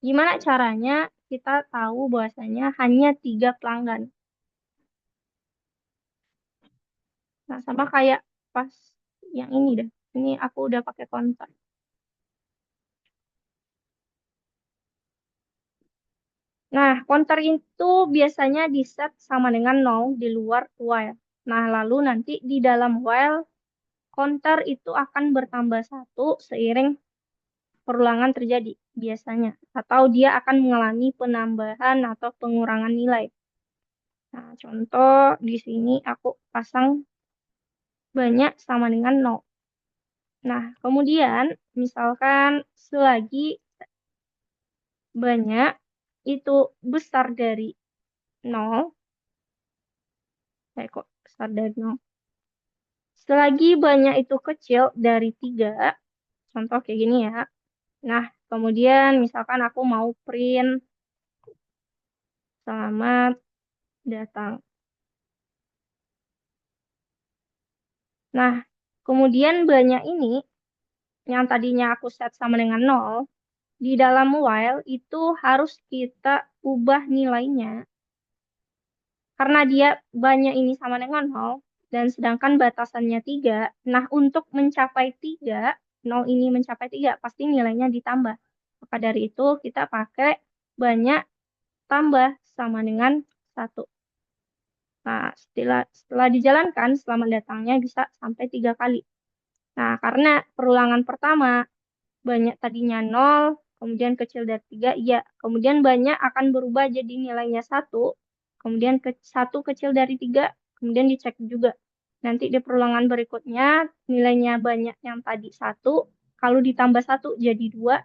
gimana caranya kita tahu bahwasanya hanya 3 pelanggan? Nah, sama kayak pas yang ini deh. Ini aku udah pakai kontak. Nah, counter itu biasanya di set sama dengan 0 di luar while. Nah, lalu nanti di dalam while, counter itu akan bertambah 1 seiring perulangan terjadi biasanya. Atau dia akan mengalami penambahan atau pengurangan nilai. Nah, contoh di sini aku pasang banyak sama dengan 0. Nah, kemudian misalkan selagi banyak itu besar dari 0, kok besar dari 0. Selagi banyak itu kecil dari 3, contoh kayak gini ya. Nah, kemudian misalkan aku mau print selamat datang. Nah, kemudian banyak ini yang tadinya aku set sama dengan 0, di dalam while itu harus kita ubah nilainya karena dia banyak ini sama dengan 0 dan sedangkan batasannya 3. Nah, untuk mencapai 3, 0 ini mencapai 3 pasti nilainya ditambah. Maka dari itu kita pakai banyak tambah sama dengan 1. Nah, setelah dijalankan, selamat datangnya bisa sampai 3 kali. Nah, karena perulangan pertama banyak tadinya 0, kemudian kecil dari 3, iya. Kemudian banyak akan berubah jadi nilainya 1, kemudian 1 kecil dari 3, kemudian dicek juga. Nanti di perulangan berikutnya nilainya banyak yang tadi 1, kalau ditambah 1 jadi 2.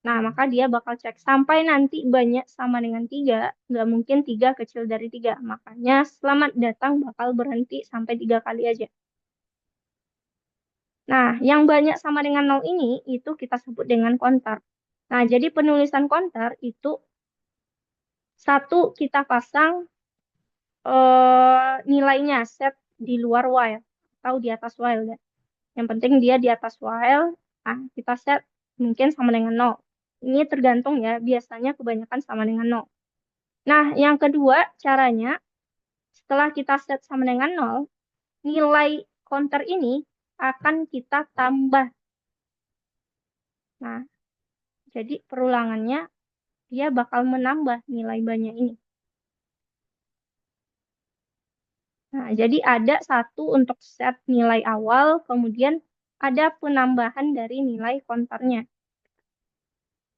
Nah, maka dia bakal cek sampai nanti banyak sama dengan 3, nggak mungkin 3 kecil dari 3. Makanya selamat datang bakal berhenti sampai 3 kali aja. Nah, yang banyak sama dengan 0 ini itu kita sebut dengan counter. Nah, jadi penulisan counter itu satu kita pasang nilainya set di luar while atau di atas while ya. Yang penting dia di atas while, nah kita set mungkin sama dengan 0. Ini tergantung ya, biasanya kebanyakan sama dengan 0. Nah, yang kedua caranya setelah kita set sama dengan 0, nilai counter ini akan kita tambah. Nah, jadi perulangannya dia bakal menambah nilai banyak ini. Nah, jadi ada satu untuk set nilai awal, kemudian ada penambahan dari nilai counternya.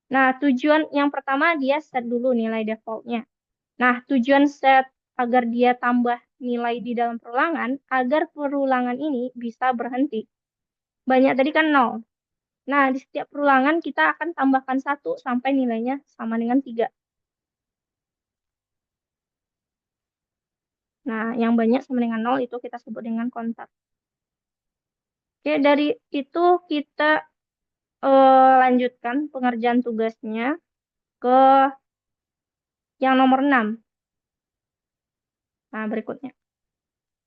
Nah, tujuan yang pertama dia set dulu nilai defaultnya. Nah, tujuan set agar dia tambah nilai di dalam perulangan, agar perulangan ini bisa berhenti. Banyak tadi kan 0. Nah, di setiap perulangan kita akan tambahkan 1 sampai nilainya sama dengan 3. Nah, yang banyak sama dengan 0 itu kita sebut dengan counter. Oke, dari itu kita lanjutkan pengerjaan tugasnya ke yang nomor 6. Nah, berikutnya.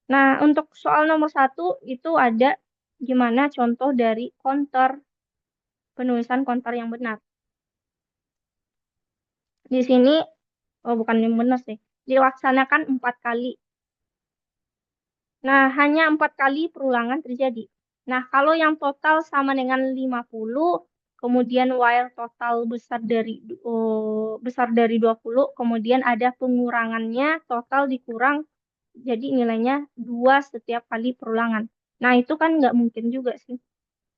Nah, untuk soal nomor 1 itu ada gimana contoh dari counter, penulisan counter yang benar. Di sini, oh bukan yang benar sih, dilaksanakan 4 kali. Nah, hanya 4 kali perulangan terjadi. Nah, kalau yang total sama dengan 50, kemudian while total besar dari 20, kemudian ada pengurangannya, total dikurang, jadi nilainya 2 setiap kali perulangan. Nah, itu kan nggak mungkin juga sih.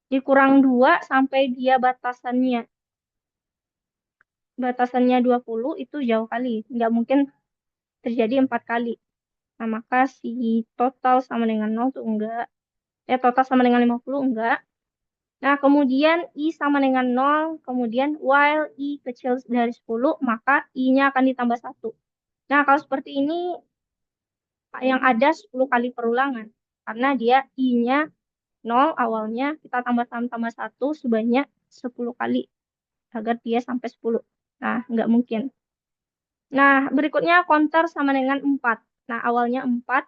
Dikurang 2 sampai dia batasannya 20 itu jauh kali. Nggak mungkin terjadi 4 kali. Nah, maka si total sama dengan 0 tuh enggak. Total sama dengan 50 enggak. Nah, kemudian I sama dengan 0, kemudian while I kecil dari 10, maka I-nya akan ditambah 1. Nah, kalau seperti ini, yang ada 10 kali perulangan. Karena dia I-nya 0 awalnya, kita tambah 1 sebanyak 10 kali. Agar dia sampai 10. Nah, nggak mungkin. Nah, berikutnya counter sama dengan 4. Nah, awalnya 4,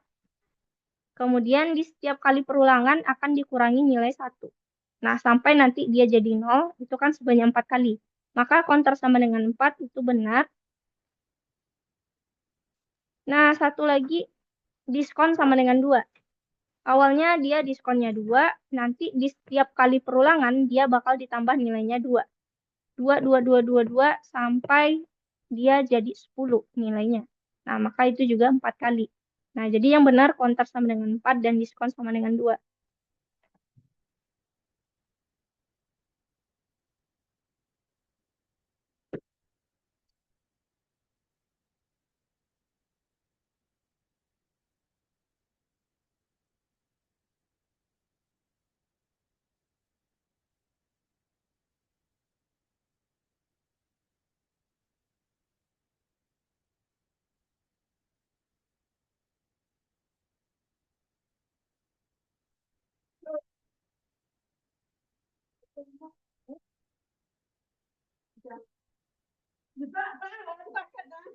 kemudian di setiap kali perulangan akan dikurangi nilai 1. Nah, sampai nanti dia jadi 0, itu kan sebanyak 4 kali. Maka counter sama dengan 4 itu benar. Nah, satu lagi, diskon sama dengan 2. Awalnya dia diskonnya 2, nanti di setiap kali perulangan dia bakal ditambah nilainya 2. 2, 2, 2, 2, 2, sampai dia jadi 10 nilainya. Nah, maka itu juga 4 kali. Nah, jadi yang benar counter sama dengan 4 dan diskon sama dengan 2.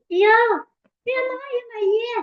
Iya, iya, iya, iya.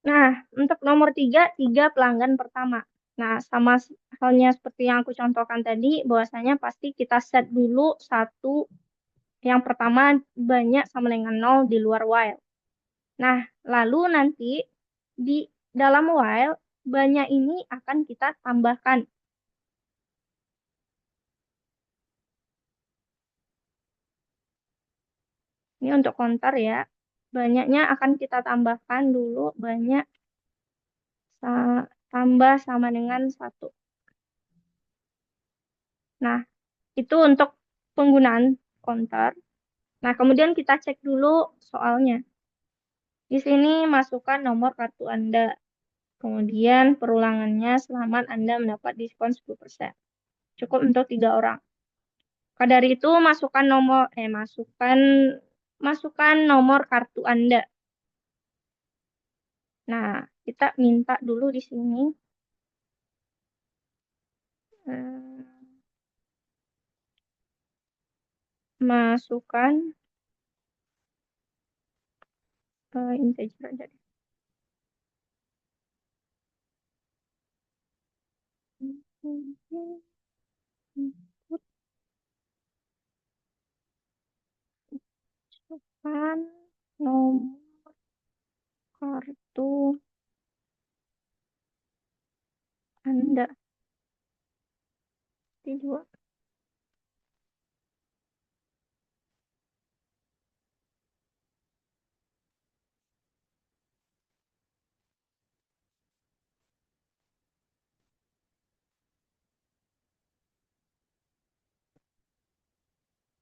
Nah, untuk nomor tiga, tiga pelanggan pertama. Nah, sama halnya seperti yang aku contohkan tadi, bahwasanya pasti kita set dulu satu yang pertama banyak sama dengan nol di luar while. Nah, lalu nanti di dalam while banyak ini akan kita tambahkan. Ini untuk counter ya. Banyaknya akan kita tambahkan dulu banyak tambah sama dengan satu. Nah, itu untuk penggunaan counter. Nah, kemudian kita cek dulu soalnya. Di sini masukkan nomor kartu Anda. Kemudian perulangannya selamat Anda mendapat diskon 10%. Cukup untuk 3 orang. Maka dari itu masukkan nomor kartu Anda. Nah, kita minta dulu di sini eh, masukkan integer aja deh. Masukkan nomor kartu Anda. Dua.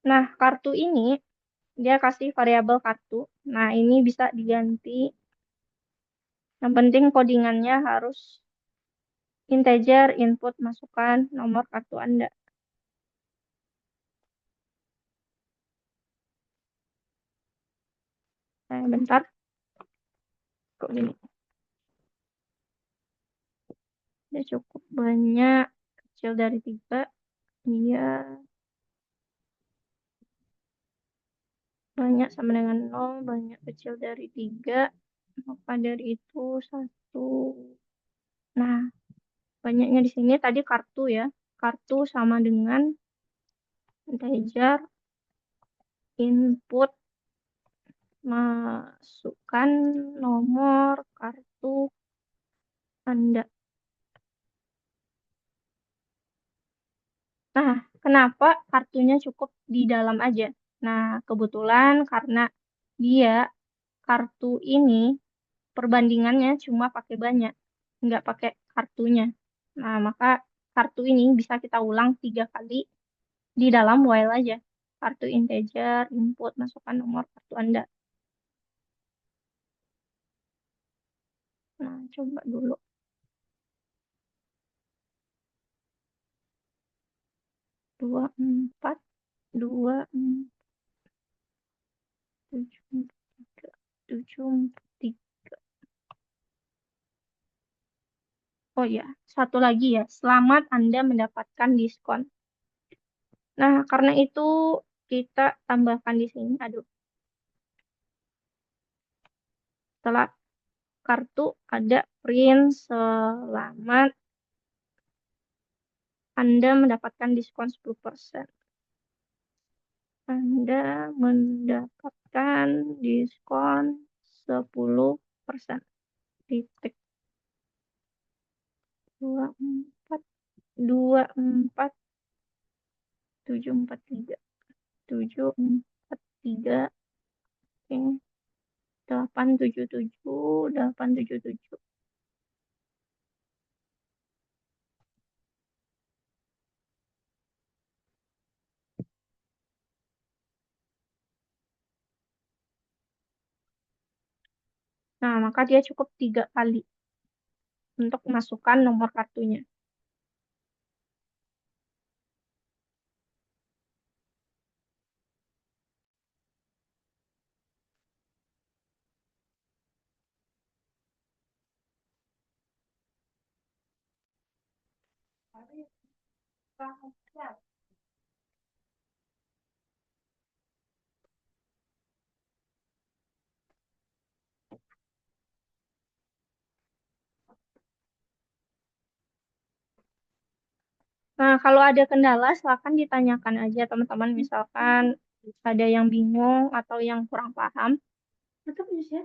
Nah, kartu ini dia kasih variabel kartu. Nah, ini bisa diganti. Yang penting codingannya harus integer input masukkan nomor kartu Anda. Bentar, kok gini? Dia cukup banyak, kecil dari 3. Iya, banyak sama dengan 0, banyak kecil dari 3. Maka dari itu 1. Nah, banyaknya di sini tadi kartu ya. Kartu sama dengan integer input masukkan nomor kartu Anda. Nah, kenapa kartunya cukup di dalam aja? Nah, kebetulan karena dia kartu ini perbandingannya cuma pakai banyak, nggak pakai kartunya. Nah, maka kartu ini bisa kita ulang 3 kali di dalam while aja. Kartu integer, input, masukkan nomor kartu Anda. Nah, coba dulu. 24, 24, 7, 3, 7, 3. Oh ya, satu lagi ya. Selamat Anda mendapatkan diskon. Nah, karena itu kita tambahkan di sini. Aduh, setelah kartu ada print selamat Anda mendapatkan diskon 10%. Anda mendapatkan diskon 10%. Titik 24, 24, 743, 743, oke, 877, 877. Nah, maka dia cukup 3 kali untuk masukkan nomor kartunya. Nah, kalau ada kendala, silakan ditanyakan aja teman-teman. Misalkan ada yang bingung atau yang kurang paham. Betul, ya.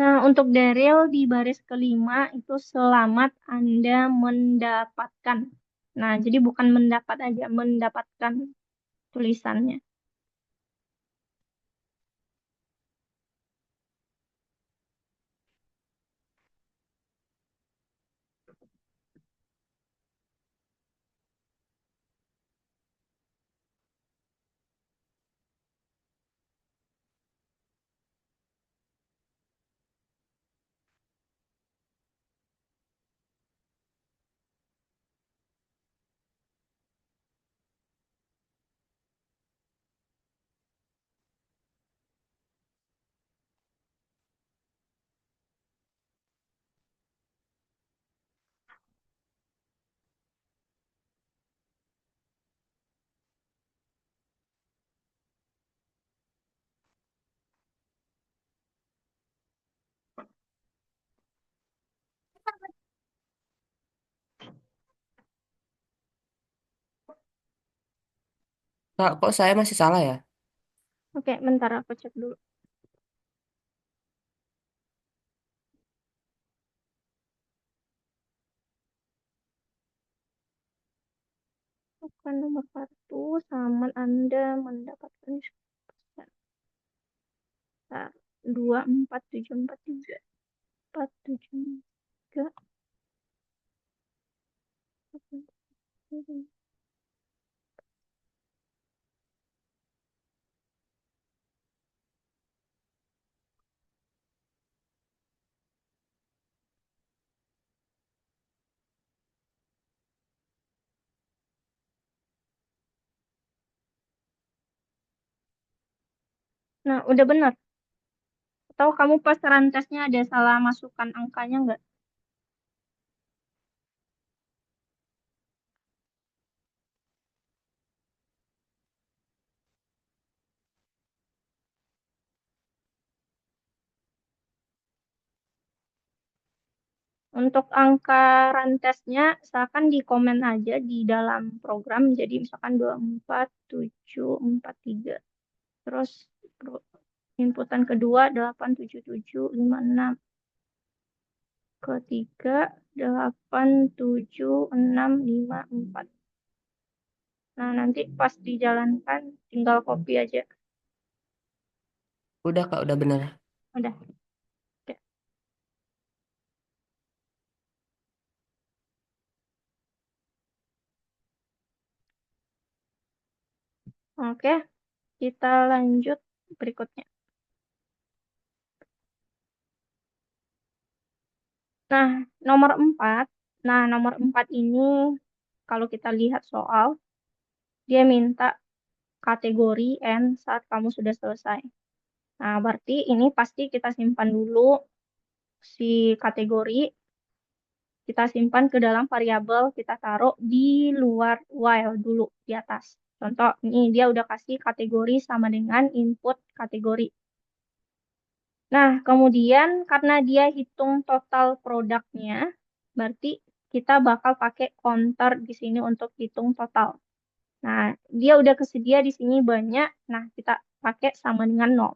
Nah, untuk Daryl di baris kelima itu selamat Anda mendapatkan. Nah, jadi bukan mendapat aja, mendapatkan tulisannya.
Kak, kok saya masih salah ya?
Oke, bentar aku cek dulu. Bukan nomor kartu, selamat Anda mendapatkan sekitar 24743 473. Nah, udah benar. Atau kamu pas run testnya ada salah masukkan angkanya nggak? Untuk angka run testnya, misalkan di komen aja di dalam program. Jadi misalkan 24743. Terus inputan kedua 87756. Ketiga 87654. Nah, nanti pas dijalankan tinggal copy aja.
Udah Kak, udah bener.
Udah. Oke. Oke, kita lanjut berikutnya. Nah, nomor 4. Nah, nomor 4 ini kalau kita lihat soal, dia minta kategori N saat kamu sudah selesai. Nah, berarti ini pasti kita simpan dulu si kategori, kita simpan ke dalam variabel, kita taruh di luar while dulu di atas. Contoh, ini dia udah kasih kategori sama dengan input kategori. Nah, kemudian karena dia hitung total produknya, berarti kita bakal pakai counter di sini untuk hitung total. Nah, dia udah kesedia di sini banyak. Nah, kita pakai sama dengan nol.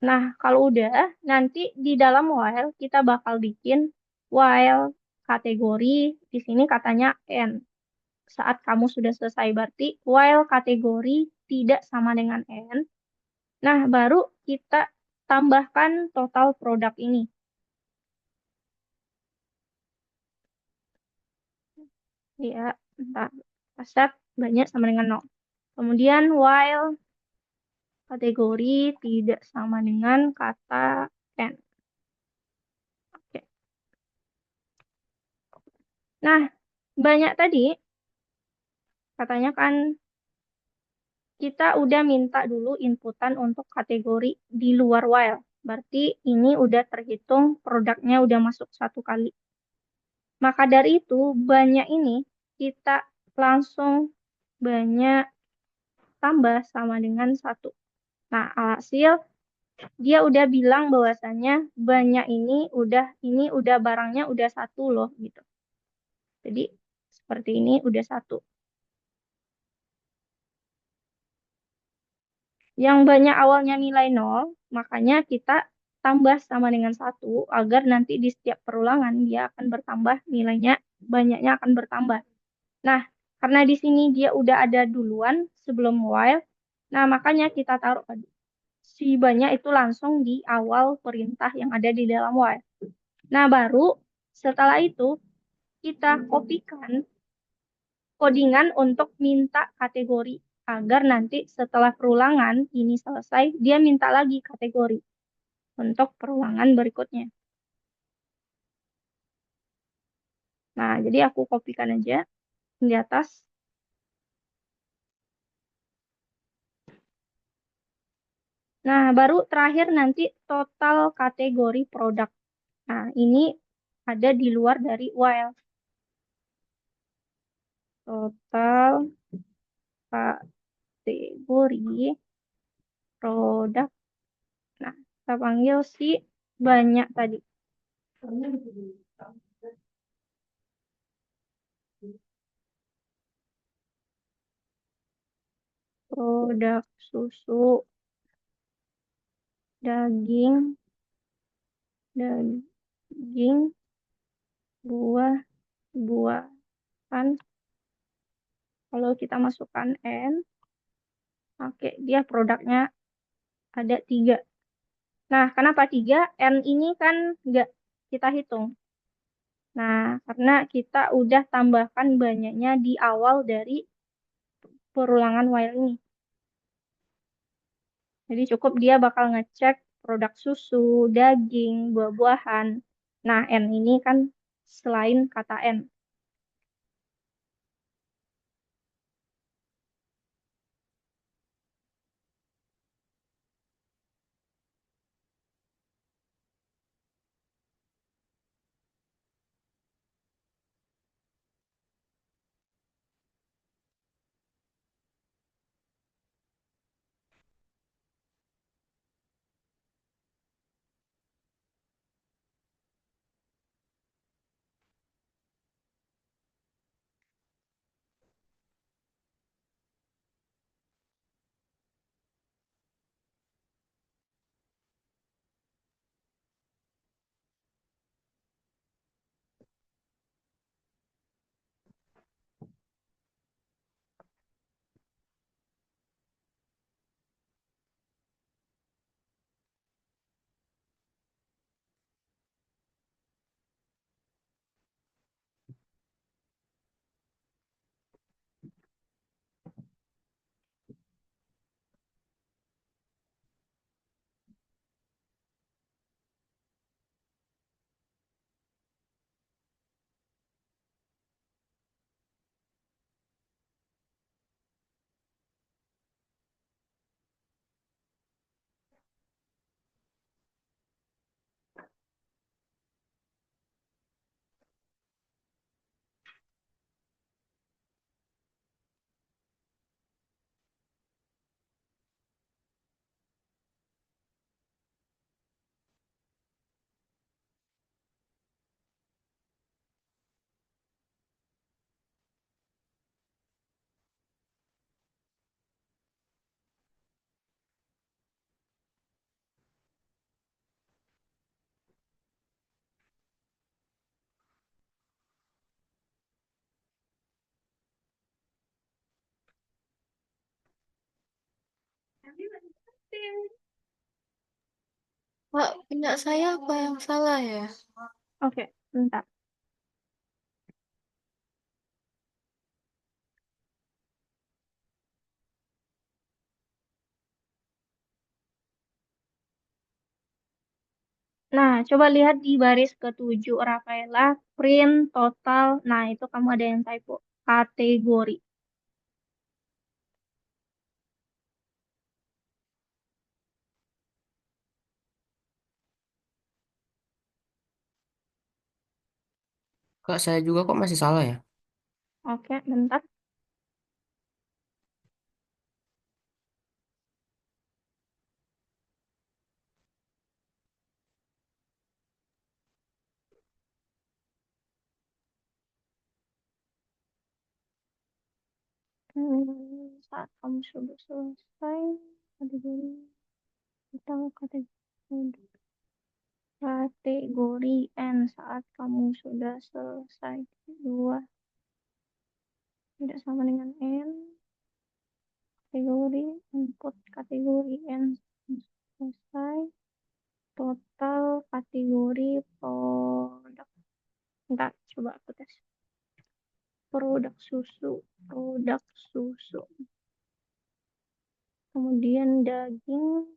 Nah, kalau udah, nanti di dalam while kita bakal bikin while kategori. Di sini katanya n. Saat kamu sudah selesai, berarti while kategori tidak sama dengan n. Nah, baru kita tambahkan total produk ini. Ya, entah. Set banyak sama dengan nol. Kemudian while kategori tidak sama dengan kata n. Oke. Nah, banyak tadi katanya kan kita udah minta dulu inputan untuk kategori di luar while. Berarti ini udah terhitung produknya udah masuk satu kali. Maka dari itu, banyak ini kita langsung banyak tambah sama dengan satu. Nah, hasil dia udah bilang bahwasannya banyak ini udah barangnya udah satu loh gitu. Jadi seperti ini udah satu. Yang banyak awalnya nilai nol, makanya kita tambah sama dengan satu agar nanti di setiap perulangan dia akan bertambah nilainya, banyaknya akan bertambah. Nah, karena di sini dia udah ada duluan sebelum while, nah makanya kita taruh si banyak itu langsung di awal perintah yang ada di dalam while. Nah, baru setelah itu kita kopikan codingan untuk minta kategori agar nanti setelah perulangan ini selesai, dia minta lagi kategori untuk perulangan berikutnya. Nah, jadi aku kopikan aja di atas. Nah, baru terakhir nanti total kategori produk. Nah, ini ada di luar dari while. Total kategori produk. Nah, kita panggil si banyak tadi. Produk susu, daging, daging, buah, buahan. Kalau kita masukkan N, oke, dia produknya ada tiga. Nah, kenapa tiga? N ini kan nggak kita hitung. Nah, karena kita udah tambahkan banyaknya di awal dari perulangan while ini. Jadi cukup dia bakal ngecek produk susu, daging, buah-buahan. Nah, N ini kan selain kata N.
Pak, punya saya apa yang salah ya?
Oke, bentar. Nah, coba lihat di baris ketujuh, Rafaela, print total. Nah, itu kamu ada yang typo. Kategori.
Kak, saya juga kok masih salah ya?
Oke, bentar. Saat kamu sudah selesai, kategori tentang kategori N saat kamu sudah selesai. Dua tidak sama dengan N. Kategori input kategori N selesai. Total kategori produk. Bentar, coba aku tes. Produk susu. Produk susu. Kemudian daging.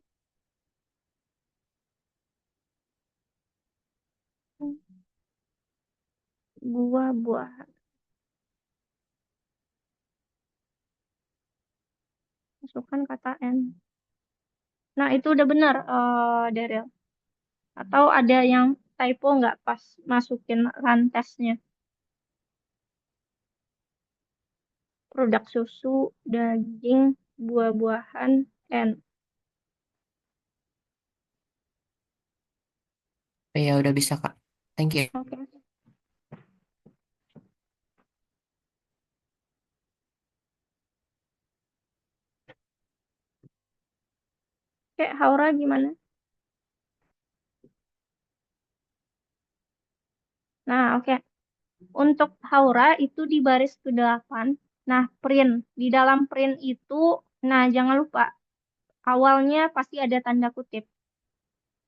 Buah-buahan. Masukkan kata N. Nah, itu udah benar, Daryl. Atau ada yang typo nggak pas masukin rantesnya? Produk susu, daging, buah-buahan, N.
Ya udah bisa Kak. Thank you.
Oke. Oke, Haura gimana? Nah, oke. Untuk Haura itu di baris ke-8. Nah, print. Di dalam print itu, nah jangan lupa, awalnya pasti ada tanda kutip.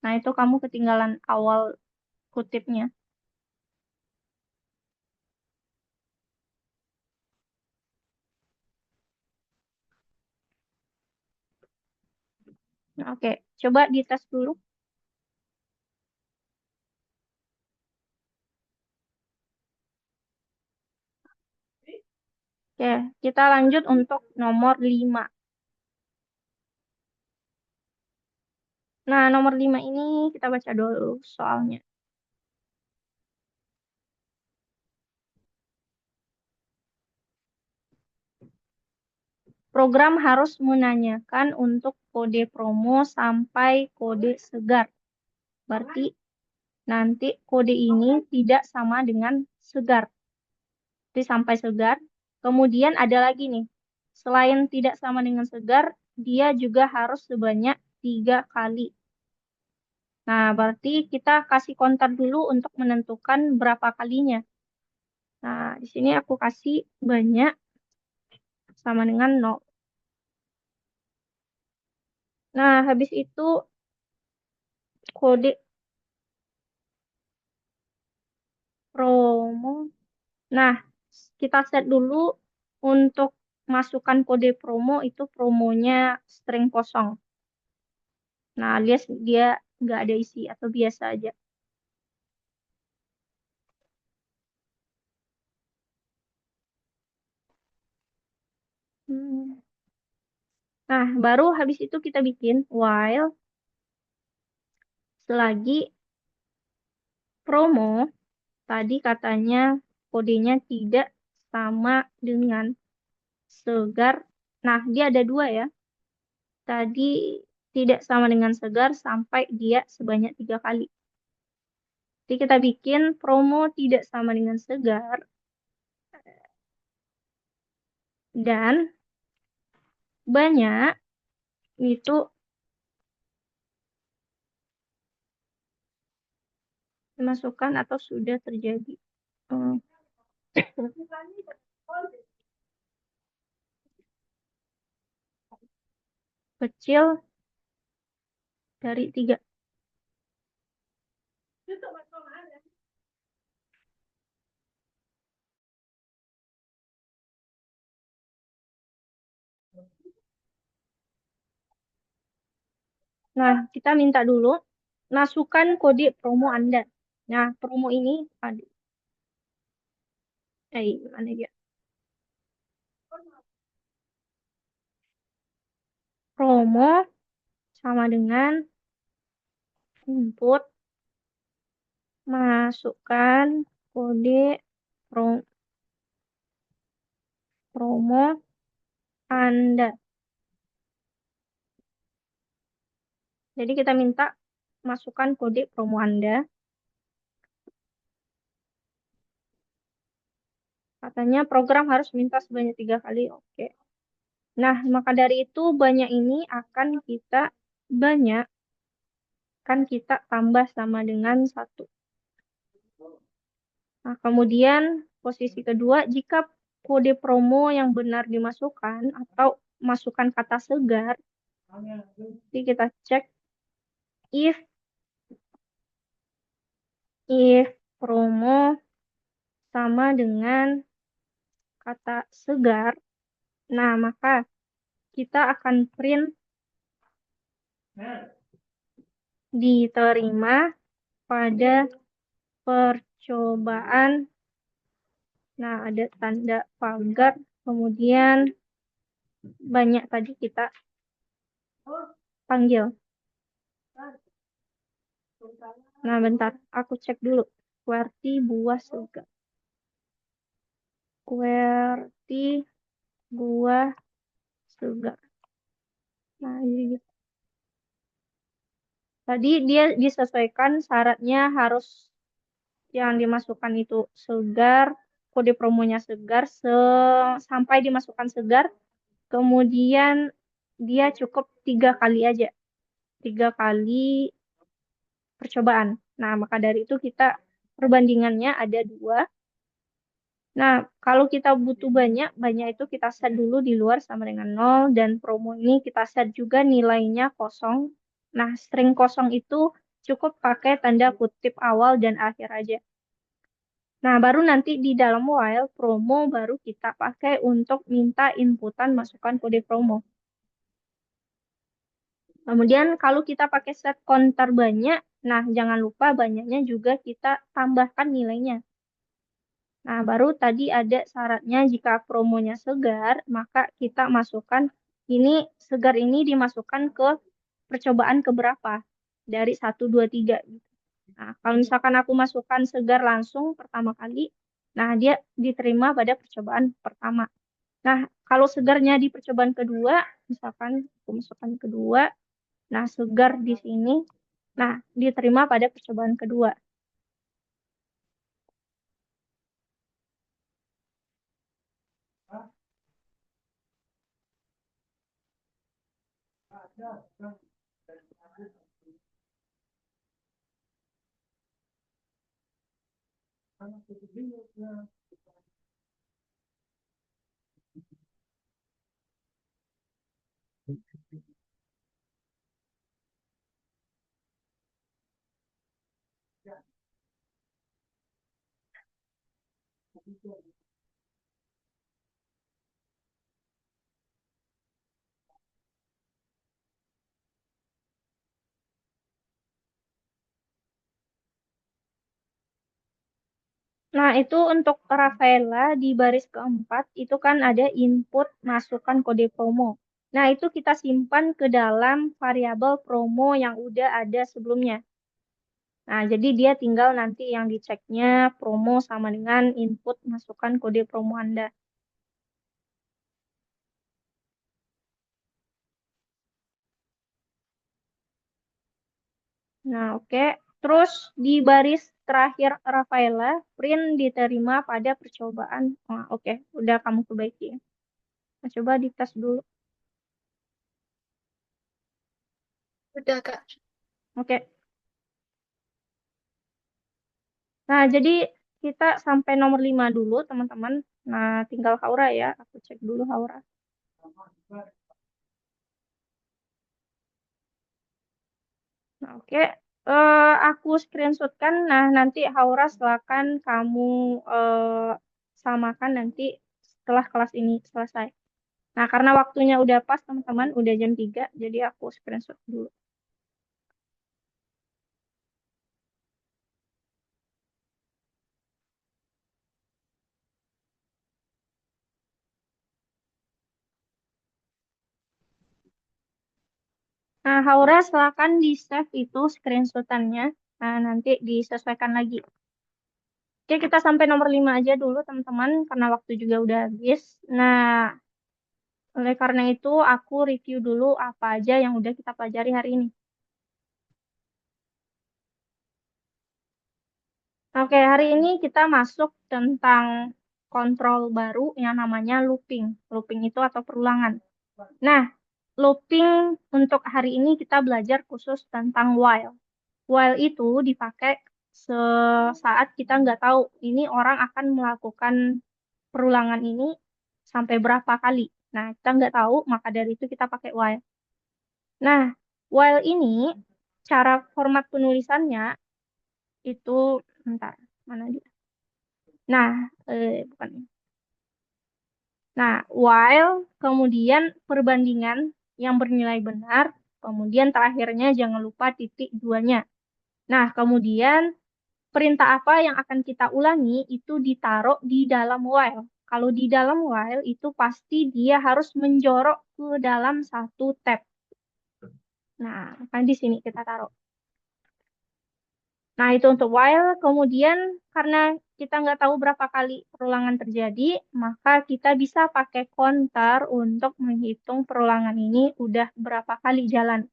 Nah, itu kamu ketinggalan awal kutipnya. Nah, oke, coba dites dulu. Oke, kita lanjut untuk nomor 5. Nah, nomor 5 ini kita baca dulu soalnya. Program harus menanyakan untuk kode promo sampai kode segar. Berarti nanti kode ini tidak sama dengan segar. Jadi sampai segar. Kemudian ada lagi nih. Selain tidak sama dengan segar, dia juga harus sebanyak 3 kali. Nah, berarti kita kasih counter dulu untuk menentukan berapa kalinya. Nah, di sini aku kasih banyak sama dengan 0. Nah, habis itu kode promo. Nah, kita set dulu untuk masukkan kode promo itu promonya string kosong. Nah, alias dia nggak ada isi atau biasa aja. Hmm. Nah, baru habis itu kita bikin while selagi promo tadi katanya kodenya tidak sama dengan segar. Nah, dia ada dua ya. Tadi tidak sama dengan segar sampai dia sebanyak 3 kali. Jadi kita bikin promo tidak sama dengan segar dan banyak itu dimasukkan atau sudah terjadi. Hmm, kecil dari 3. Nah, kita minta dulu masukkan kode promo Anda. Nah, promo ini, aduh, mana ya? Promo sama dengan input, masukkan kode promo Anda. Jadi kita minta masukkan kode promo Anda. Katanya program harus minta sebanyak 3 kali. Oke. Nah, maka dari itu banyak ini banyak kan kita tambah sama dengan 1. Nah, kemudian posisi kedua, jika kode promo yang benar dimasukkan atau masukkan kata segar, jadi kita cek if promo sama dengan kata segar, nah maka kita akan print diterima pada percobaan. Nah, ada tanda pagar, kemudian banyak tadi kita panggil. Nah, bentar, aku cek dulu. QWERTY buah segar. QWERTY buah segar. Nah, ini tadi dia disesuaikan syaratnya harus yang dimasukkan itu segar, kode promonya segar, sampai dimasukkan segar, kemudian dia cukup 3 kali aja. 3 kali percobaan. Nah, maka dari itu kita perbandingannya ada 2. Nah, kalau kita butuh banyak itu kita set dulu di luar sama dengan 0, dan promo ini kita set juga nilainya kosong. Nah, string kosong itu cukup pakai tanda kutip awal dan akhir aja. Nah, baru nanti di dalam while promo baru kita pakai untuk minta inputan masukkan kode promo. Kemudian kalau kita pakai set counter banyak, nah jangan lupa banyaknya juga kita tambahkan nilainya. Nah, baru tadi ada syaratnya jika promonya segar, maka kita masukkan segar ini dimasukkan ke percobaan keberapa dari 1, 2, 3. Nah, kalau misalkan aku masukkan segar langsung pertama kali, nah dia diterima pada percobaan pertama. Nah, kalau segarnya di percobaan kedua, misalkan aku masukkan kedua, nah segar di sini, nah diterima pada percobaan kedua. Nah, itu untuk Rafaela di baris keempat, itu kan ada input masukkan kode promo. Nah, itu kita simpan ke dalam variabel promo yang udah ada sebelumnya. Nah, jadi dia tinggal nanti yang diceknya promo sama dengan input masukkan kode promo Anda. Nah, oke. Terus di baris terakhir Rafaela, print diterima pada percobaan. Nah, oke. Udah kamu perbaiki. Nah, coba dites dulu.
Udah, Kak.
Oke. Nah, jadi kita sampai nomor 5 dulu, teman-teman. Nah, tinggal Haura ya. Aku cek dulu Haura. Nah, oke. Aku screenshotkan. Nah, nanti Haura silakan kamu samakan nanti setelah kelas ini selesai. Nah, karena waktunya udah pas, teman-teman, udah jam 3, jadi aku screenshot dulu. Nah, Haura silakan di-save itu screenshotannya. Nah, nanti disesuaikan lagi. Oke, kita sampai nomor 5 aja dulu, teman-teman, karena waktu juga udah habis. Nah, oleh karena itu, aku review dulu apa aja yang udah kita pelajari hari ini. Oke, hari ini kita masuk tentang kontrol baru yang namanya looping. Looping itu atau perulangan. Nah, looping untuk hari ini kita belajar khusus tentang while. While itu dipakai saat kita nggak tahu ini orang akan melakukan perulangan ini sampai berapa kali. Nah, kita nggak tahu, maka dari itu kita pakai while. Nah, while ini cara format penulisannya itu, bentar, mana dia? Nah, bukan. Nah, while kemudian perbandingan yang bernilai benar, kemudian terakhirnya jangan lupa titik duanya. Nah, kemudian perintah apa yang akan kita ulangi itu ditaruh di dalam while. Kalau di dalam while itu pasti dia harus menjorok ke dalam satu tab. Nah, kan di sini kita taruh. Nah, itu untuk while. Kemudian, karena kita nggak tahu berapa kali perulangan terjadi, maka kita bisa pakai counter untuk menghitung perulangan ini udah berapa kali jalan.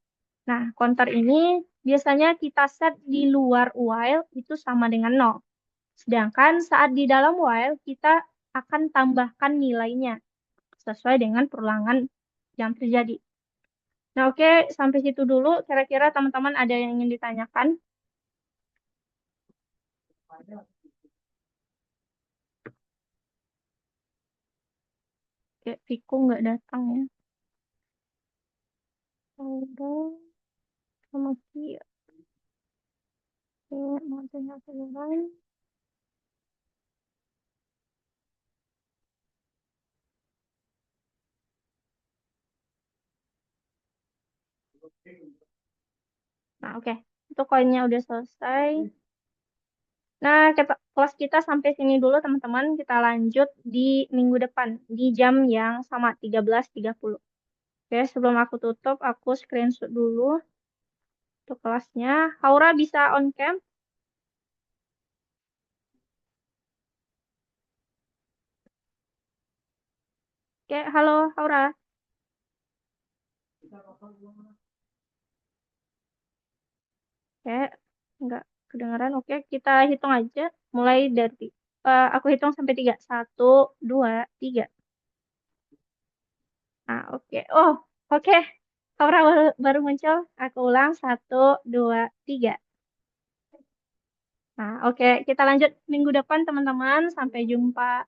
Nah, counter ini biasanya kita set di luar while itu sama dengan 0. Sedangkan saat di dalam while, kita akan tambahkan nilainya sesuai dengan perulangan yang terjadi. Nah, oke, sampai situ dulu. Kira-kira teman-teman ada yang ingin ditanyakan? Kayak Viko nggak datang ya. Aura sama Kia. Oke, mau tanya apa lain? Nah, oke. Itu koinnya udah selesai. Nah, kelas kita sampai sini dulu, teman-teman. Kita lanjut di minggu depan, di jam yang sama, 13.30. Oke, sebelum aku tutup, aku screenshot dulu untuk kelasnya. Aura bisa on cam? Oke, halo Aura. Oke, nggak kedengaran. Oke, kita hitung aja. Mulai dari, aku hitung sampai 3. 1, 2, 3. Nah, oke. Oh, oke. Aura baru muncul. Aku ulang. 1, 2, 3. Nah, oke. Kita lanjut minggu depan, teman-teman. Sampai jumpa.